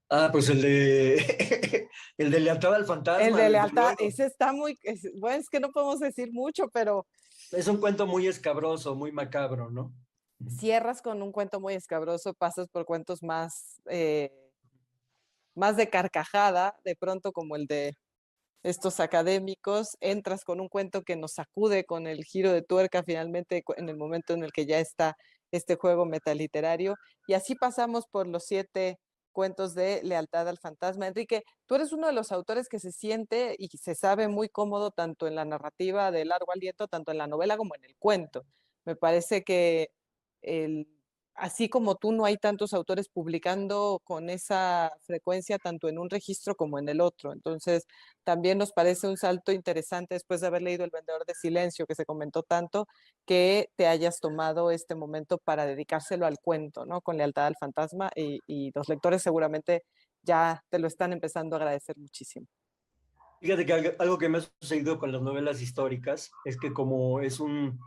Ah, pues el de el de Lealtad al El fantasma, de desde lealtad, luego. ese está bueno, es que no podemos decir mucho, pero Es un cuento muy escabroso, muy macabro, ¿no? cierras con un cuento muy escabroso, pasas por cuentos más de carcajada, de pronto como el de estos académicos, entras con un cuento que nos sacude con el giro de tuerca finalmente en el momento en el que ya está este juego metaliterario, y así pasamos por los 7 cuentos de Lealtad al Fantasma. Enrique, tú eres uno de los autores que se siente y se sabe muy cómodo tanto en la narrativa de largo aliento, tanto en la novela como en el cuento. Me parece que el, así como tú, no hay tantos autores publicando con esa frecuencia tanto en un registro como en el otro. Entonces, también nos parece un salto interesante después de haber leído El Vendedor de Silencio, que se comentó tanto, que te hayas tomado este momento para dedicárselo al cuento, ¿no? Con Lealtad al Fantasma, y los lectores seguramente ya te lo están empezando a agradecer muchísimo. Fíjate que algo que me ha sucedido con las novelas históricas es que como es un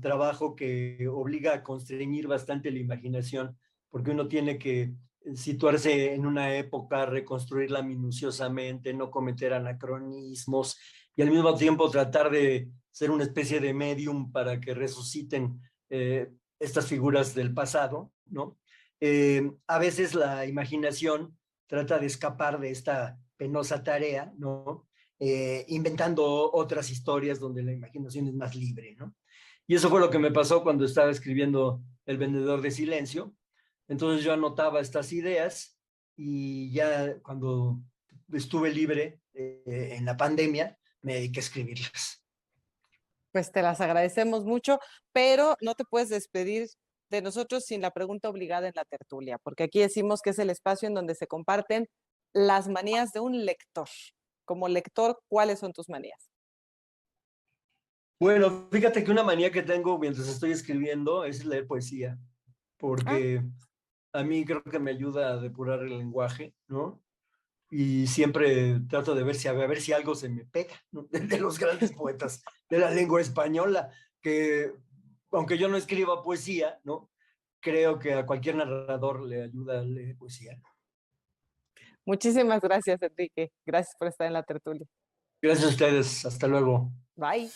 trabajo que obliga a constreñir bastante la imaginación, porque uno tiene que situarse en una época, reconstruirla minuciosamente, no cometer anacronismos y al mismo tiempo tratar de ser una especie de medium para que resuciten estas figuras del pasado, ¿no? A veces la imaginación trata de escapar de esta penosa tarea, ¿no? Inventando otras historias donde la imaginación es más libre, ¿no? Y eso fue lo que me pasó cuando estaba escribiendo El Vendedor de Silencio. Entonces yo anotaba estas ideas y ya cuando estuve libre en la pandemia, me dediqué a escribirlas. Pues te las agradecemos mucho, pero no te puedes despedir de nosotros sin la pregunta obligada en la tertulia, porque aquí decimos que es el espacio en donde se comparten las manías de un lector. Como lector, ¿cuáles son tus manías? Bueno, fíjate que una manía que tengo mientras estoy escribiendo es leer poesía, Ah, porque a mí creo que me ayuda a depurar el lenguaje, ¿no? Y siempre trato de ver si algo se me pega, ¿no? De los grandes poetas de la lengua española, que aunque yo no escriba poesía, ¿no? Creo que a cualquier narrador le ayuda a leer poesía. muchísimas gracias, Enrique. Gracias por estar en la tertulia. Gracias a ustedes, hasta luego. Bye.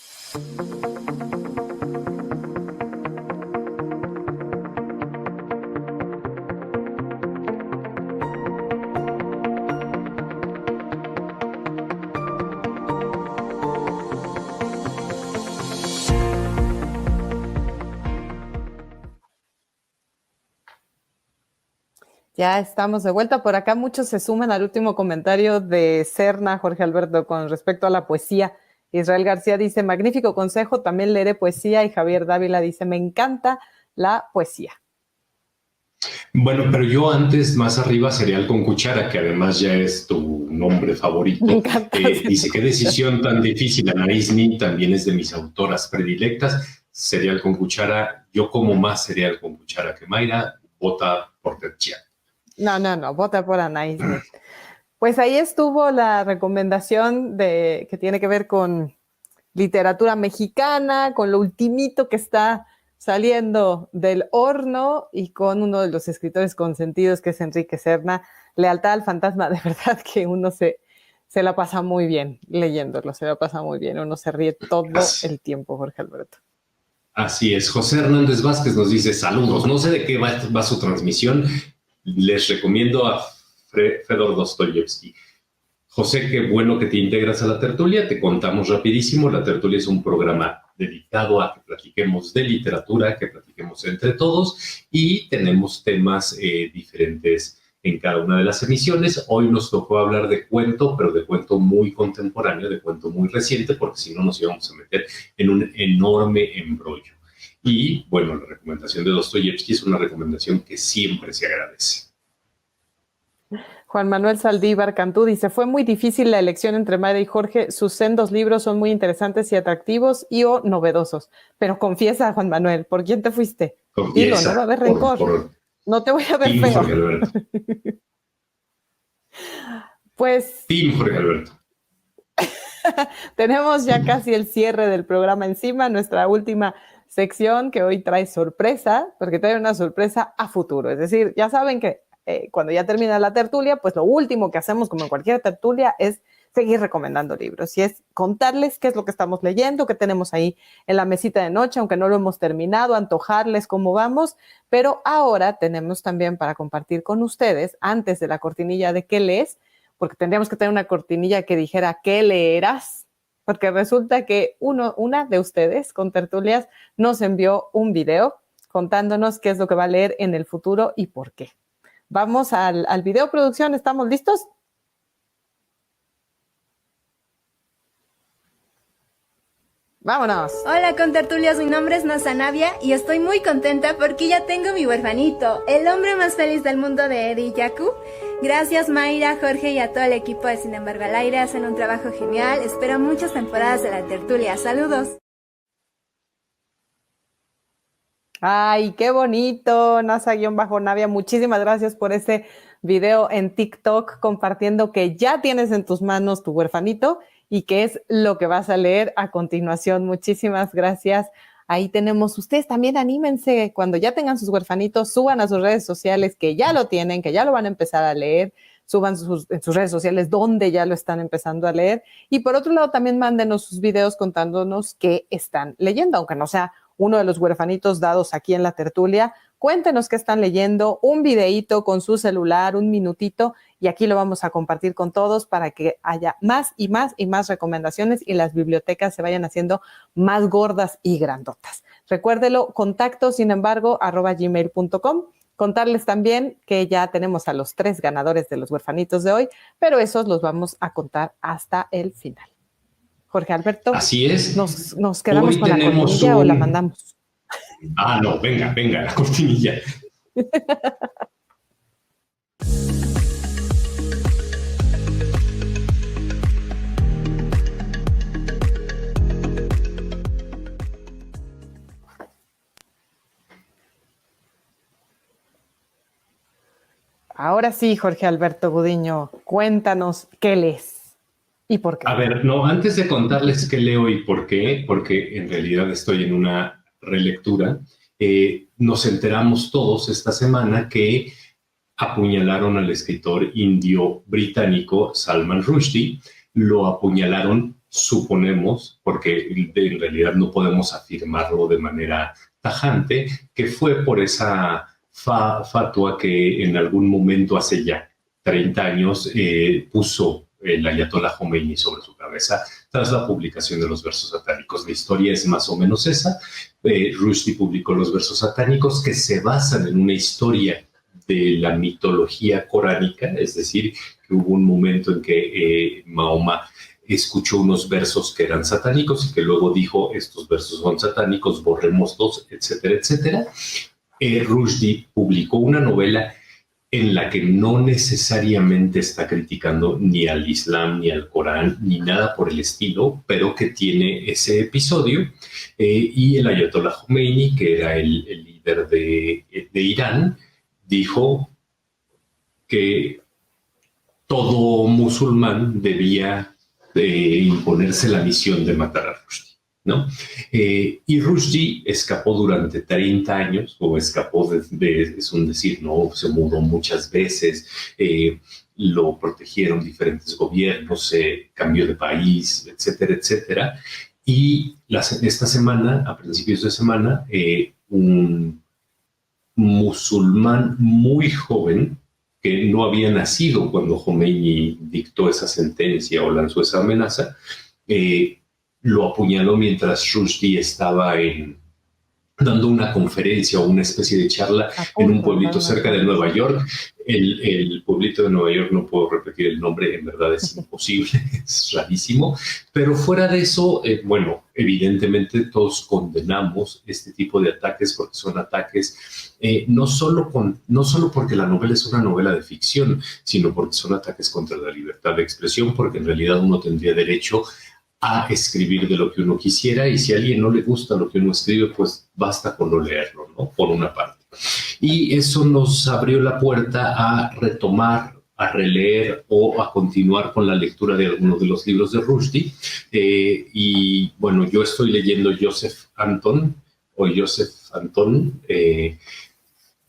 Ya estamos de vuelta. Por acá muchos se suman al último comentario de Serna, Jorge Alberto, con respecto a la poesía. Israel García dice, magnífico consejo, también leeré poesía. Y Javier Dávila dice, me encanta la poesía. Bueno, pero yo antes, más arriba, cereal con cuchara, que además ya es tu nombre favorito. Me encanta. Dice, qué decisión tan difícil. Anaís Nin también es de mis autoras predilectas. Cereal con cuchara, yo como más cereal con cuchara que Mayra, vota por Tetchian. No, vota por Anaís Nin. Pues ahí estuvo la recomendación que tiene que ver con literatura mexicana, con lo ultimito que está saliendo del horno y con uno de los escritores consentidos que es Enrique Serna. Lealtad al fantasma, de verdad que uno se la pasa muy bien leyéndolo, se la pasa muy bien, uno se ríe todo el tiempo, Jorge Alberto. Así es. José Hernández Vázquez nos dice, saludos, no sé de qué va su transmisión, les recomiendo a Fedor Dostoyevsky. José, qué bueno que te integras a la tertulia, te contamos rapidísimo, la tertulia es un programa dedicado a que platiquemos de literatura, que platiquemos entre todos y tenemos temas diferentes en cada una de las emisiones. Hoy nos tocó hablar de cuento, pero de cuento muy contemporáneo, de cuento muy reciente, porque si no nos íbamos a meter en un enorme embrollo. Y bueno, la recomendación de Dostoyevsky es una recomendación que siempre se agradece. Juan Manuel Saldívar Cantú dice, fue muy difícil la elección entre Mayra y Jorge, sus sendos libros son muy interesantes y atractivos y o novedosos, pero confiesa, Juan Manuel, ¿por quién te fuiste? Confiesa, dilo, no va a haber rencor, no te voy a ver feo. Jorge Alberto. Pues Team Jorge Alberto. tenemos ya casi el cierre del programa encima, nuestra última sección que hoy trae sorpresa, porque trae una sorpresa a futuro, es decir, ya saben que cuando ya termina la tertulia, pues lo último que hacemos, como en cualquier tertulia, es seguir recomendando libros y es contarles qué es lo que estamos leyendo, qué tenemos ahí en la mesita de noche, aunque no lo hemos terminado, antojarles cómo vamos, pero ahora tenemos también para compartir con ustedes, antes de la cortinilla de ¿qué lees? Porque tendríamos que tener una cortinilla que dijera ¿qué leerás? Porque resulta que una de ustedes con tertulias nos envió un video contándonos qué es lo que va a leer en el futuro y por qué. Vamos al video, producción, ¿estamos listos? ¡Vámonos! Hola contertulios, mi nombre es Nazanavia y estoy muy contenta porque ya tengo mi huerfanito, el hombre más feliz del mundo de Eddie Yaku. Gracias Mayra, Jorge y a todo el equipo de Sin embargo al aire, hacen un trabajo genial, espero muchas temporadas de la tertulia, saludos. ¡Ay, qué bonito! Nasa-Navia, muchísimas gracias por ese video en TikTok compartiendo que ya tienes en tus manos tu huerfanito y que es lo que vas a leer a continuación. Muchísimas gracias. Ahí tenemos, ustedes también anímense, cuando ya tengan sus huerfanitos, suban a sus redes sociales que ya lo tienen, que ya lo van a empezar a leer, suban en sus redes sociales donde ya lo están empezando a leer. Y por otro lado, también mándenos sus videos contándonos qué están leyendo, aunque no sea uno de los huerfanitos dados aquí en la tertulia. Cuéntenos qué están leyendo, un videíto con su celular, un minutito, y aquí lo vamos a compartir con todos para que haya más y más y más recomendaciones y las bibliotecas se vayan haciendo más gordas y grandotas. Recuérdelo, contacto, sin embargo, @gmail.com. Contarles también que ya tenemos a los 3 ganadores de los huerfanitos de hoy, pero esos los vamos a contar hasta el final. Jorge Alberto. Así es. ¿Nos quedamos con la cortinilla o la mandamos? Ah, no, venga, la cortinilla. Ahora sí, Jorge Alberto Gudiño, cuéntanos qué lees y por qué. A ver, no, antes de contarles qué leo y por qué, porque en realidad estoy en una relectura, nos enteramos todos esta semana que apuñalaron al escritor indio británico Salman Rushdie, lo apuñalaron, suponemos, porque en realidad no podemos afirmarlo de manera tajante, que fue por esa fatua que en algún momento hace ya 30 años puso el Ayatollah Khomeini sobre su cabeza tras la publicación de los versos satánicos. La historia es más o menos esa. Rushdie publicó los versos satánicos que se basan en una historia de la mitología coránica, es decir, que hubo un momento en que Mahoma escuchó unos versos que eran satánicos y que luego dijo, estos versos son satánicos, borrémoslos, etcétera, etcétera. Rushdie publicó una novela en la que no necesariamente está criticando ni al Islam, ni al Corán, ni nada por el estilo, pero que tiene ese episodio. Y el Ayatollah Khomeini, que era el líder de Irán, dijo que todo musulmán debía imponerse la misión de matar a Rushdie, ¿no? Y Rushdie escapó durante 30 años, o escapó es un decir, ¿no? Se mudó muchas veces, lo protegieron diferentes gobiernos, cambió de país, etcétera, etcétera. Y esta semana, a principios de semana, un musulmán muy joven, que no había nacido cuando Khomeini dictó esa sentencia o lanzó esa amenaza, lo apuñaló mientras Rushdie estaba dando una conferencia o una especie de charla en un pueblito cerca de Nueva York. El pueblito de Nueva York, no puedo repetir el nombre, en verdad es imposible, es rarísimo. Pero fuera de eso, bueno, evidentemente todos condenamos este tipo de ataques porque son ataques no solo porque la novela es una novela de ficción, sino porque son ataques contra la libertad de expresión, porque en realidad uno tendría derecho a escribir de lo que uno quisiera, y si a alguien no le gusta lo que uno escribe, pues basta con no leerlo, ¿no? Por una parte. Y eso nos abrió la puerta a retomar, a releer o a continuar con la lectura de algunos de los libros de Rushdie. Y bueno, yo estoy leyendo Joseph Anton,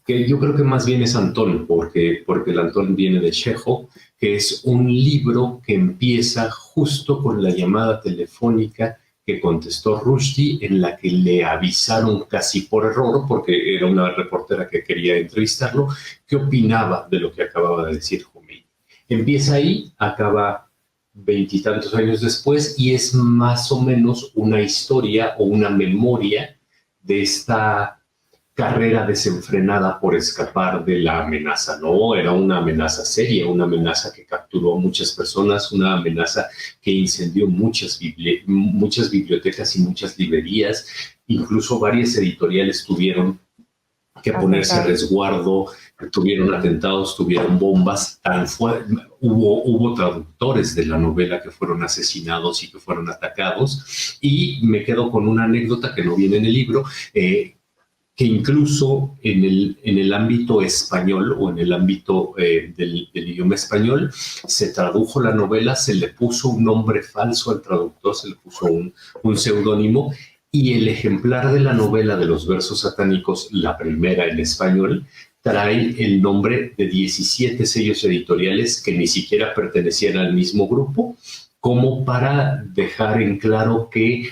que yo creo que más bien es Antón, porque el Antón viene de Chejo, que es un libro que empieza justo con la llamada telefónica que contestó Rushdie, en la que le avisaron casi por error, porque era una reportera que quería entrevistarlo, qué opinaba de lo que acababa de decir Khomeini. Empieza ahí, acaba 20 y tantos años después, y es más o menos una historia o una memoria de esta carrera desenfrenada por escapar de la amenaza, ¿no? Era una amenaza seria, una amenaza que capturó a muchas personas, una amenaza que incendió muchas bibliotecas y muchas librerías. Incluso varias editoriales tuvieron que ponerse a resguardo, tuvieron atentados, tuvieron bombas. Hubo traductores de la novela que fueron asesinados y que fueron atacados. Y me quedo con una anécdota que no viene en el libro, que incluso en el ámbito español o en el ámbito del idioma español se tradujo la novela, se le puso un nombre falso al traductor, se le puso un seudónimo, y el ejemplar de la novela de los versos satánicos, la primera en español, trae el nombre de 17 sellos editoriales que ni siquiera pertenecían al mismo grupo, como para dejar en claro que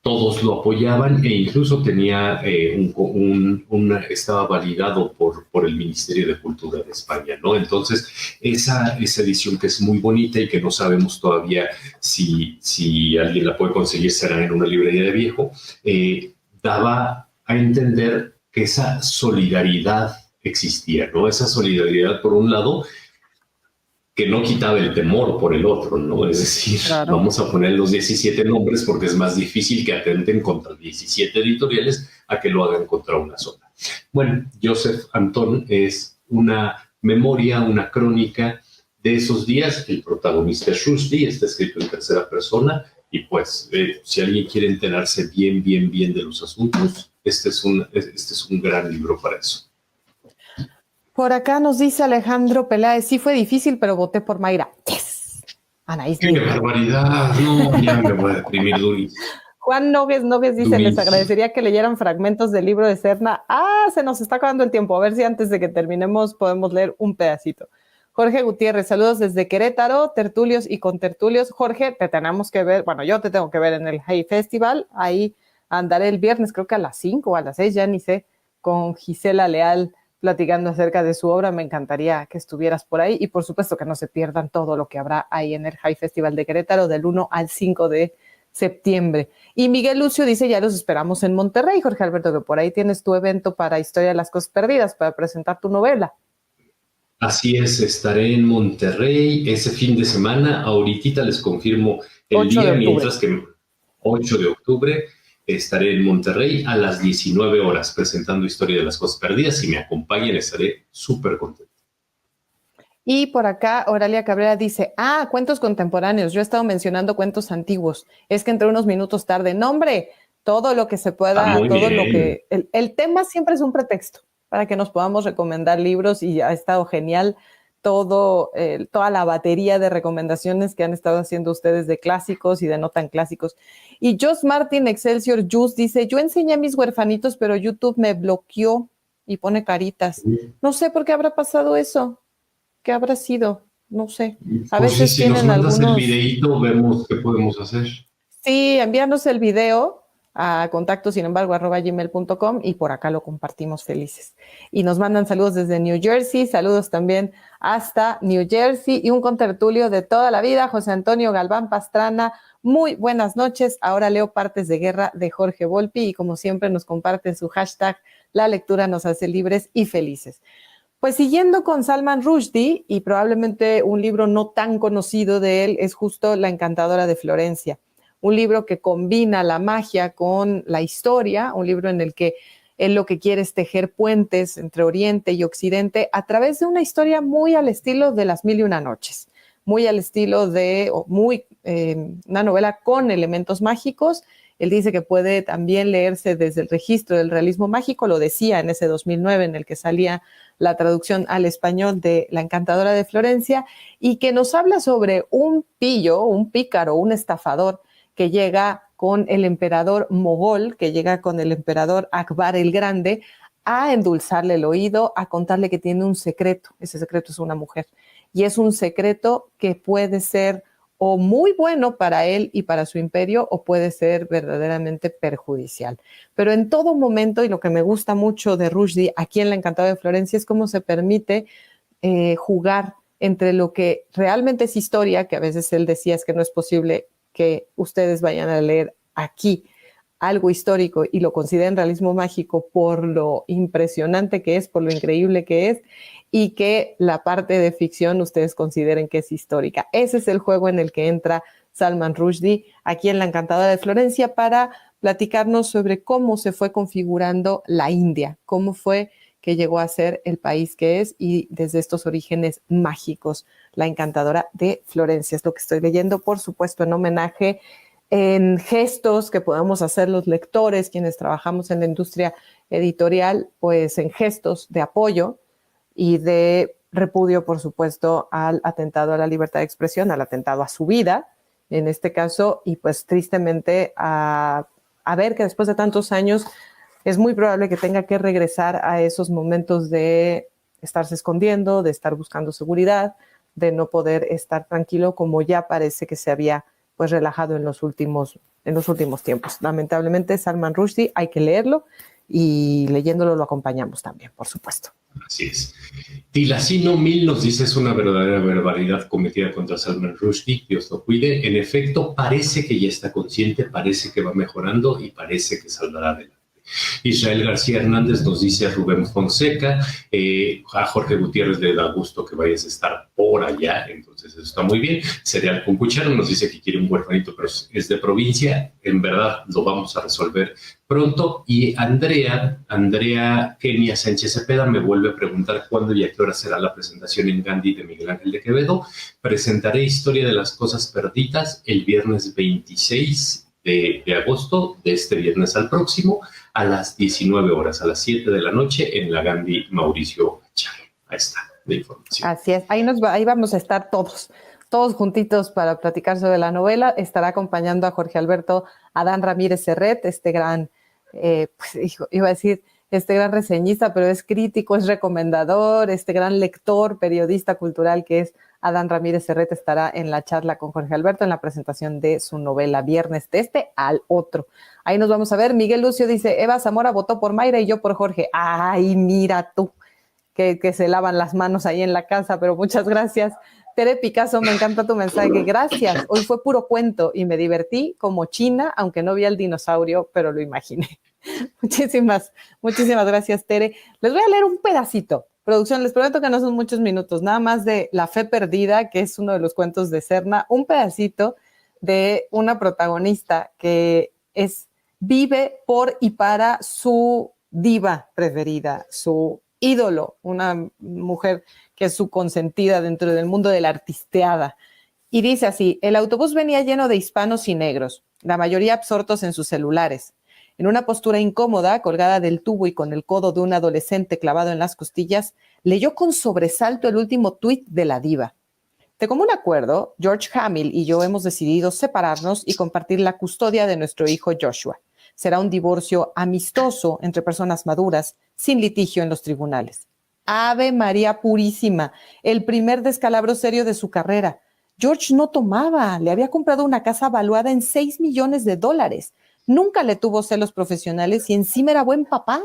todos lo apoyaban, e incluso tenía estaba validado por el Ministerio de Cultura de España, ¿no? Entonces, esa edición, que es muy bonita y que no sabemos todavía si alguien la puede conseguir, será en una librería de viejo, daba a entender que esa solidaridad existía, ¿no? Esa solidaridad, por un lado, que no quitaba el temor por el otro, ¿no? Es decir, claro, vamos a poner los 17 nombres porque es más difícil que atenten contra 17 editoriales a que lo hagan contra una sola. Bueno, Joseph Anton es una memoria, una crónica de esos días. El protagonista es Rushdie, está escrito en tercera persona, y pues, si alguien quiere enterarse bien de los asuntos, este es un gran libro para eso. Por acá nos dice Alejandro Peláez, sí fue difícil, pero voté por Mayra. ¡Yes! Anaís. ¡Qué barbaridad! No, ya me voy a deprimir, Duris. Juan Nogues dice, les agradecería que leyeran fragmentos del libro de Serna. Se nos está acabando el tiempo. A ver si antes de que terminemos podemos leer un pedacito. Jorge Gutiérrez, saludos desde Querétaro, tertulios y contertulios. Jorge, te tenemos que ver, bueno, yo te tengo que ver en el Hay Festival. Ahí andaré el viernes, creo que a las 5 o a las 6, ya ni sé, con Gisela Leal, platicando acerca de su obra. Me encantaría que estuvieras por ahí, y por supuesto que no se pierdan todo lo que habrá ahí en el High Festival de Querétaro del 1 al 5 de septiembre. Y Miguel Lucio dice, ya los esperamos en Monterrey, Jorge Alberto, que por ahí tienes tu evento para Historia de las Cosas Perdidas, para presentar tu novela. Así es, estaré en Monterrey ese fin de semana. Ahorita les confirmo el 8 de día, octubre. mientras que 8 de octubre estaré en Monterrey a las 19 horas presentando Historia de las Cosas Perdidas. Si me acompañan, estaré súper contento. Y por acá, Oralia Cabrera dice, cuentos contemporáneos. Yo he estado mencionando cuentos antiguos. Es que entré unos minutos tarde. No, hombre, todo lo que se pueda, Muy todo bien. lo que... El tema siempre es un pretexto para que nos podamos recomendar libros y ha estado genial toda la batería de recomendaciones que han estado haciendo ustedes de clásicos y de no tan clásicos. Y Joss Martin Excelsior Juice dice, yo enseñé a mis huerfanitos, pero YouTube me bloqueó y pone caritas. No sé por qué habrá pasado eso. ¿Qué habrá sido? No sé. A Pues veces sí, si nos tienen mandas algunos... el videíto, vemos qué podemos hacer. Sí, envíanos el video a contacto@gmail.com y por acá lo compartimos felices. Y nos mandan saludos desde New Jersey, saludos también hasta New Jersey y un contertulio de toda la vida, José Antonio Galván Pastrana. Muy buenas noches. Ahora leo Partes de Guerra de Jorge Volpi y como siempre nos comparte su hashtag, la lectura nos hace libres y felices. Pues siguiendo con Salman Rushdie, y probablemente un libro no tan conocido de él, es justo La Encantadora de Florencia, un libro que combina la magia con la historia, un libro en el que él lo que quiere es tejer puentes entre Oriente y Occidente a través de una historia muy al estilo de Las Mil y Una Noches, muy al estilo de una novela con elementos mágicos. Él dice que puede también leerse desde el registro del realismo mágico, lo decía en ese 2009 en el que salía la traducción al español de La Encantadora de Florencia, y que nos habla sobre un pillo, un pícaro, un estafador que llega con el emperador mogol, que llega con el emperador Akbar el Grande a endulzarle el oído, a contarle que tiene un secreto. Ese secreto es una mujer. Y es un secreto que puede ser o muy bueno para él y para su imperio, o puede ser verdaderamente perjudicial. Pero en todo momento, y lo que me gusta mucho de Rushdie aquí en La Encantada de Florencia, es cómo se permite jugar entre lo que realmente es historia, que a veces él decía es que no es posible que ustedes vayan a leer aquí algo histórico y lo consideren realismo mágico por lo impresionante que es, por lo increíble que es, y que la parte de ficción ustedes consideren que es histórica. Ese es el juego en el que entra Salman Rushdie aquí en La Encantadora de Florencia para platicarnos sobre cómo se fue configurando la India, cómo fue que llegó a ser el país que es y desde estos orígenes mágicos, La Encantadora de Florencia. Es lo que estoy leyendo, por supuesto, en homenaje, en gestos que podamos hacer los lectores, quienes trabajamos en la industria editorial, pues en gestos de apoyo y de repudio, por supuesto, al atentado a la libertad de expresión, al atentado a su vida, en este caso, y pues tristemente a ver que después de tantos años es muy probable que tenga que regresar a esos momentos de estarse escondiendo, de estar buscando seguridad, de no poder estar tranquilo como ya parece que se había pues relajado en los últimos tiempos. Lamentablemente, Salman Rushdie hay que leerlo y leyéndolo lo acompañamos también, por supuesto. Así es. Tilacino 1000 nos dice: es una verdadera barbaridad cometida contra Salman Rushdie, Dios lo cuide. En efecto, parece que ya está consciente, parece que va mejorando y parece que saldrá adelante. Israel García Hernández nos dice a Rubén Fonseca, a Jorge Gutiérrez le da gusto que vayas a estar por allá, entonces eso está muy bien. Cereal con Cuchara nos dice que quiere un huerfanito, pero es de provincia, en verdad lo vamos a resolver pronto. Y Andrea Kenia Sánchez Cepeda me vuelve a preguntar cuándo y a qué hora será la presentación en Gandhi de Miguel Ángel de Quevedo. Presentaré Historia de las Cosas Perdidas el viernes 26 de agosto, de este viernes al próximo, a las 19 horas, a las 7 de la noche, en la Gandhi Mauricio Chávez. Ahí está la información. Así es, ahí vamos a estar todos juntitos para platicar sobre la novela. Estará acompañando a Jorge Alberto Adán Ramírez Serret, este gran, este gran reseñista, pero es crítico, es recomendador, este gran lector, periodista cultural que es Adán Ramírez Serret. Estará en la charla con Jorge Alberto en la presentación de su novela viernes de este al otro. Ahí nos vamos a ver. Miguel Lucio dice: Eva Zamora votó por Mayra y yo por Jorge. Ay, mira tú, que se lavan las manos ahí en la casa, pero muchas gracias. Tere Picasso, me encanta tu mensaje. Gracias, hoy fue puro cuento y me divertí como china, aunque no vi al dinosaurio, pero lo imaginé. Muchísimas gracias, Tere. Les voy a leer un pedacito. Producción, les prometo que no son muchos minutos, nada más de La Fe Perdida, que es uno de los cuentos de Serna, un pedacito de una protagonista que vive por y para su diva preferida, su ídolo, una mujer que es su consentida dentro del mundo de la artisteada. Y dice así: el autobús venía lleno de hispanos y negros, la mayoría absortos en sus celulares. En una postura incómoda, colgada del tubo y con el codo de un adolescente clavado en las costillas, leyó con sobresalto el último tuit de la diva. De común acuerdo, George Hamill y yo hemos decidido separarnos y compartir la custodia de nuestro hijo Joshua. Será un divorcio amistoso entre personas maduras, sin litigio en los tribunales. Ave María Purísima, el primer descalabro serio de su carrera. George no tomaba, le había comprado una casa valuada en $6 millones. Nunca le tuvo celos profesionales y encima era buen papá.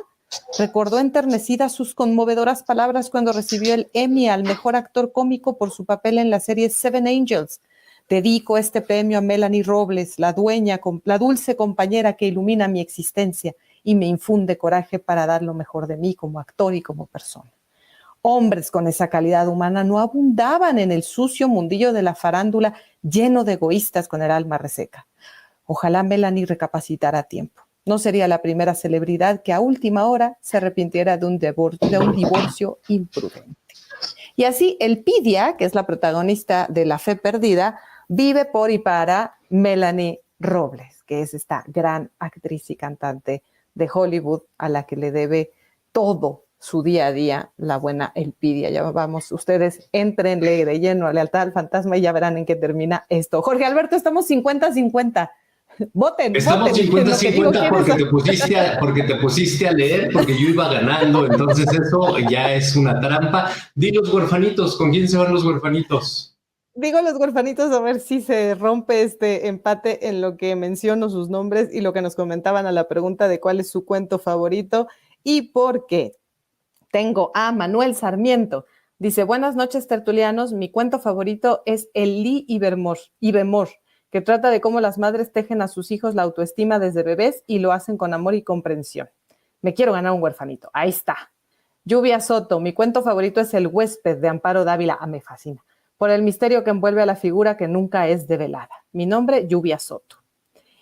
Recordó enternecida sus conmovedoras palabras cuando recibió el Emmy al mejor actor cómico por su papel en la serie Seven Angels. Dedico este premio a Melanie Robles, la dulce compañera que ilumina mi existencia y me infunde coraje para dar lo mejor de mí como actor y como persona. Hombres con esa calidad humana no abundaban en el sucio mundillo de la farándula lleno de egoístas con el alma reseca. Ojalá Melanie recapacitara a tiempo. No sería la primera celebridad que a última hora se arrepintiera de un divorcio imprudente. Y así Elpidia, que es la protagonista de La Fe Perdida, vive por y para Melanie Robles, que es esta gran actriz y cantante de Hollywood a la que le debe todo su día a día la buena Elpidia. Ya vamos, ustedes entrenle de lleno a Lealtad al Fantasma y ya verán en qué termina esto. Jorge Alberto, estamos 50-50. Voten. Estamos 50-50 50 porque te pusiste a leer, porque yo iba ganando, entonces eso ya es una trampa. Di los huerfanitos, ¿con quién se van los huerfanitos? Digo los huerfanitos a ver si se rompe este empate en lo que menciono sus nombres y lo que nos comentaban a la pregunta de cuál es su cuento favorito y por qué. Tengo a Manuel Sarmiento. Dice: buenas noches, tertulianos. Mi cuento favorito es El Lee y Bemor, que trata de cómo las madres tejen a sus hijos la autoestima desde bebés y lo hacen con amor y comprensión. Me quiero ganar un huerfanito. Ahí está. Lluvia Soto. Mi cuento favorito es El Huésped, de Amparo Dávila. Me fascina. Por el misterio que envuelve a la figura que nunca es develada. Mi nombre, Lluvia Soto.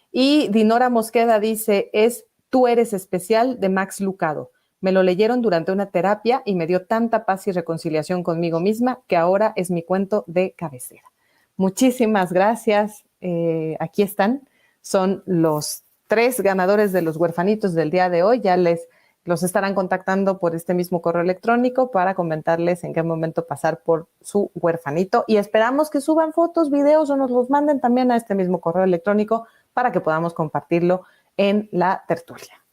Y Dinora Mosqueda dice: es Tú eres especial, de Max Lucado. Me lo leyeron durante una terapia y me dio tanta paz y reconciliación conmigo misma que ahora es mi cuento de cabecera. Muchísimas gracias. Aquí están. Son los 3 ganadores de los huerfanitos del día de hoy. Ya los estarán contactando por este mismo correo electrónico para comentarles en qué momento pasar por su huerfanito. Y esperamos que suban fotos, videos o nos los manden también a este mismo correo electrónico para que podamos compartirlo en la tertulia.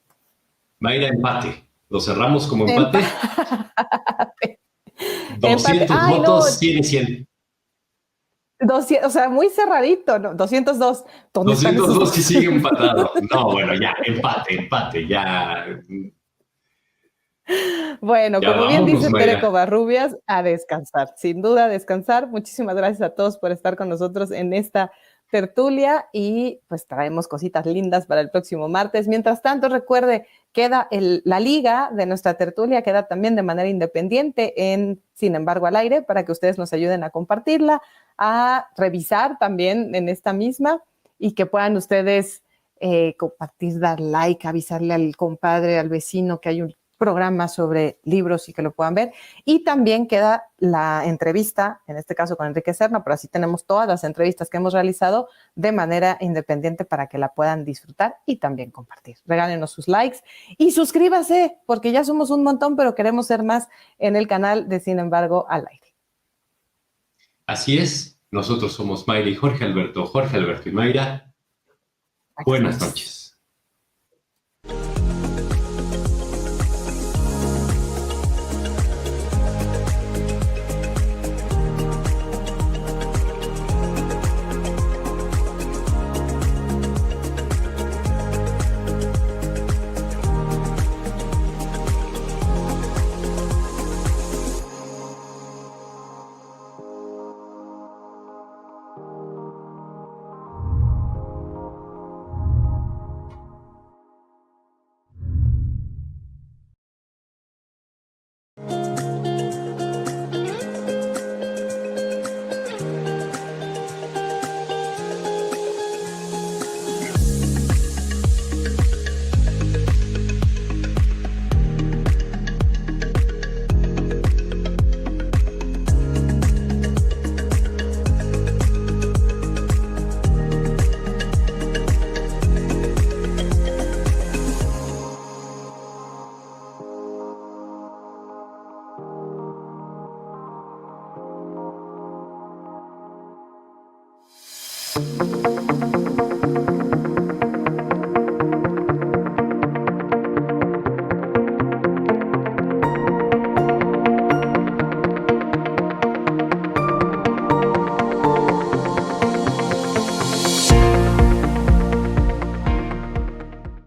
Mayra, empate. ¿Lo cerramos como empate? 200 Ay, votos, no. tiene 100. 200, o sea, muy cerradito, ¿no? 202. 202 y sigue empatado. No, bueno, ya, empate, ya. Bueno, ya como bien dice Mayra. Tere Covarrubias, a descansar, sin duda a descansar. Muchísimas gracias a todos por estar con nosotros en esta tertulia y pues traemos cositas lindas para el próximo martes. Mientras tanto, recuerde, queda la liga de nuestra tertulia, queda también de manera independiente en Sin embargo al aire, para que ustedes nos ayuden a compartirla, a revisar también en esta misma y que puedan ustedes compartir, dar like, avisarle al compadre, al vecino que hay un programa sobre libros y que lo puedan ver. Y también queda la entrevista, en este caso con Enrique Serna, pero así tenemos todas las entrevistas que hemos realizado de manera independiente para que la puedan disfrutar y también compartir. Regálenos sus likes y suscríbase, porque ya somos un montón, pero queremos ser más en el canal de Sin embargo al aire. Así es, nosotros somos Mayra y Jorge Alberto y Mayra. Buenas noches.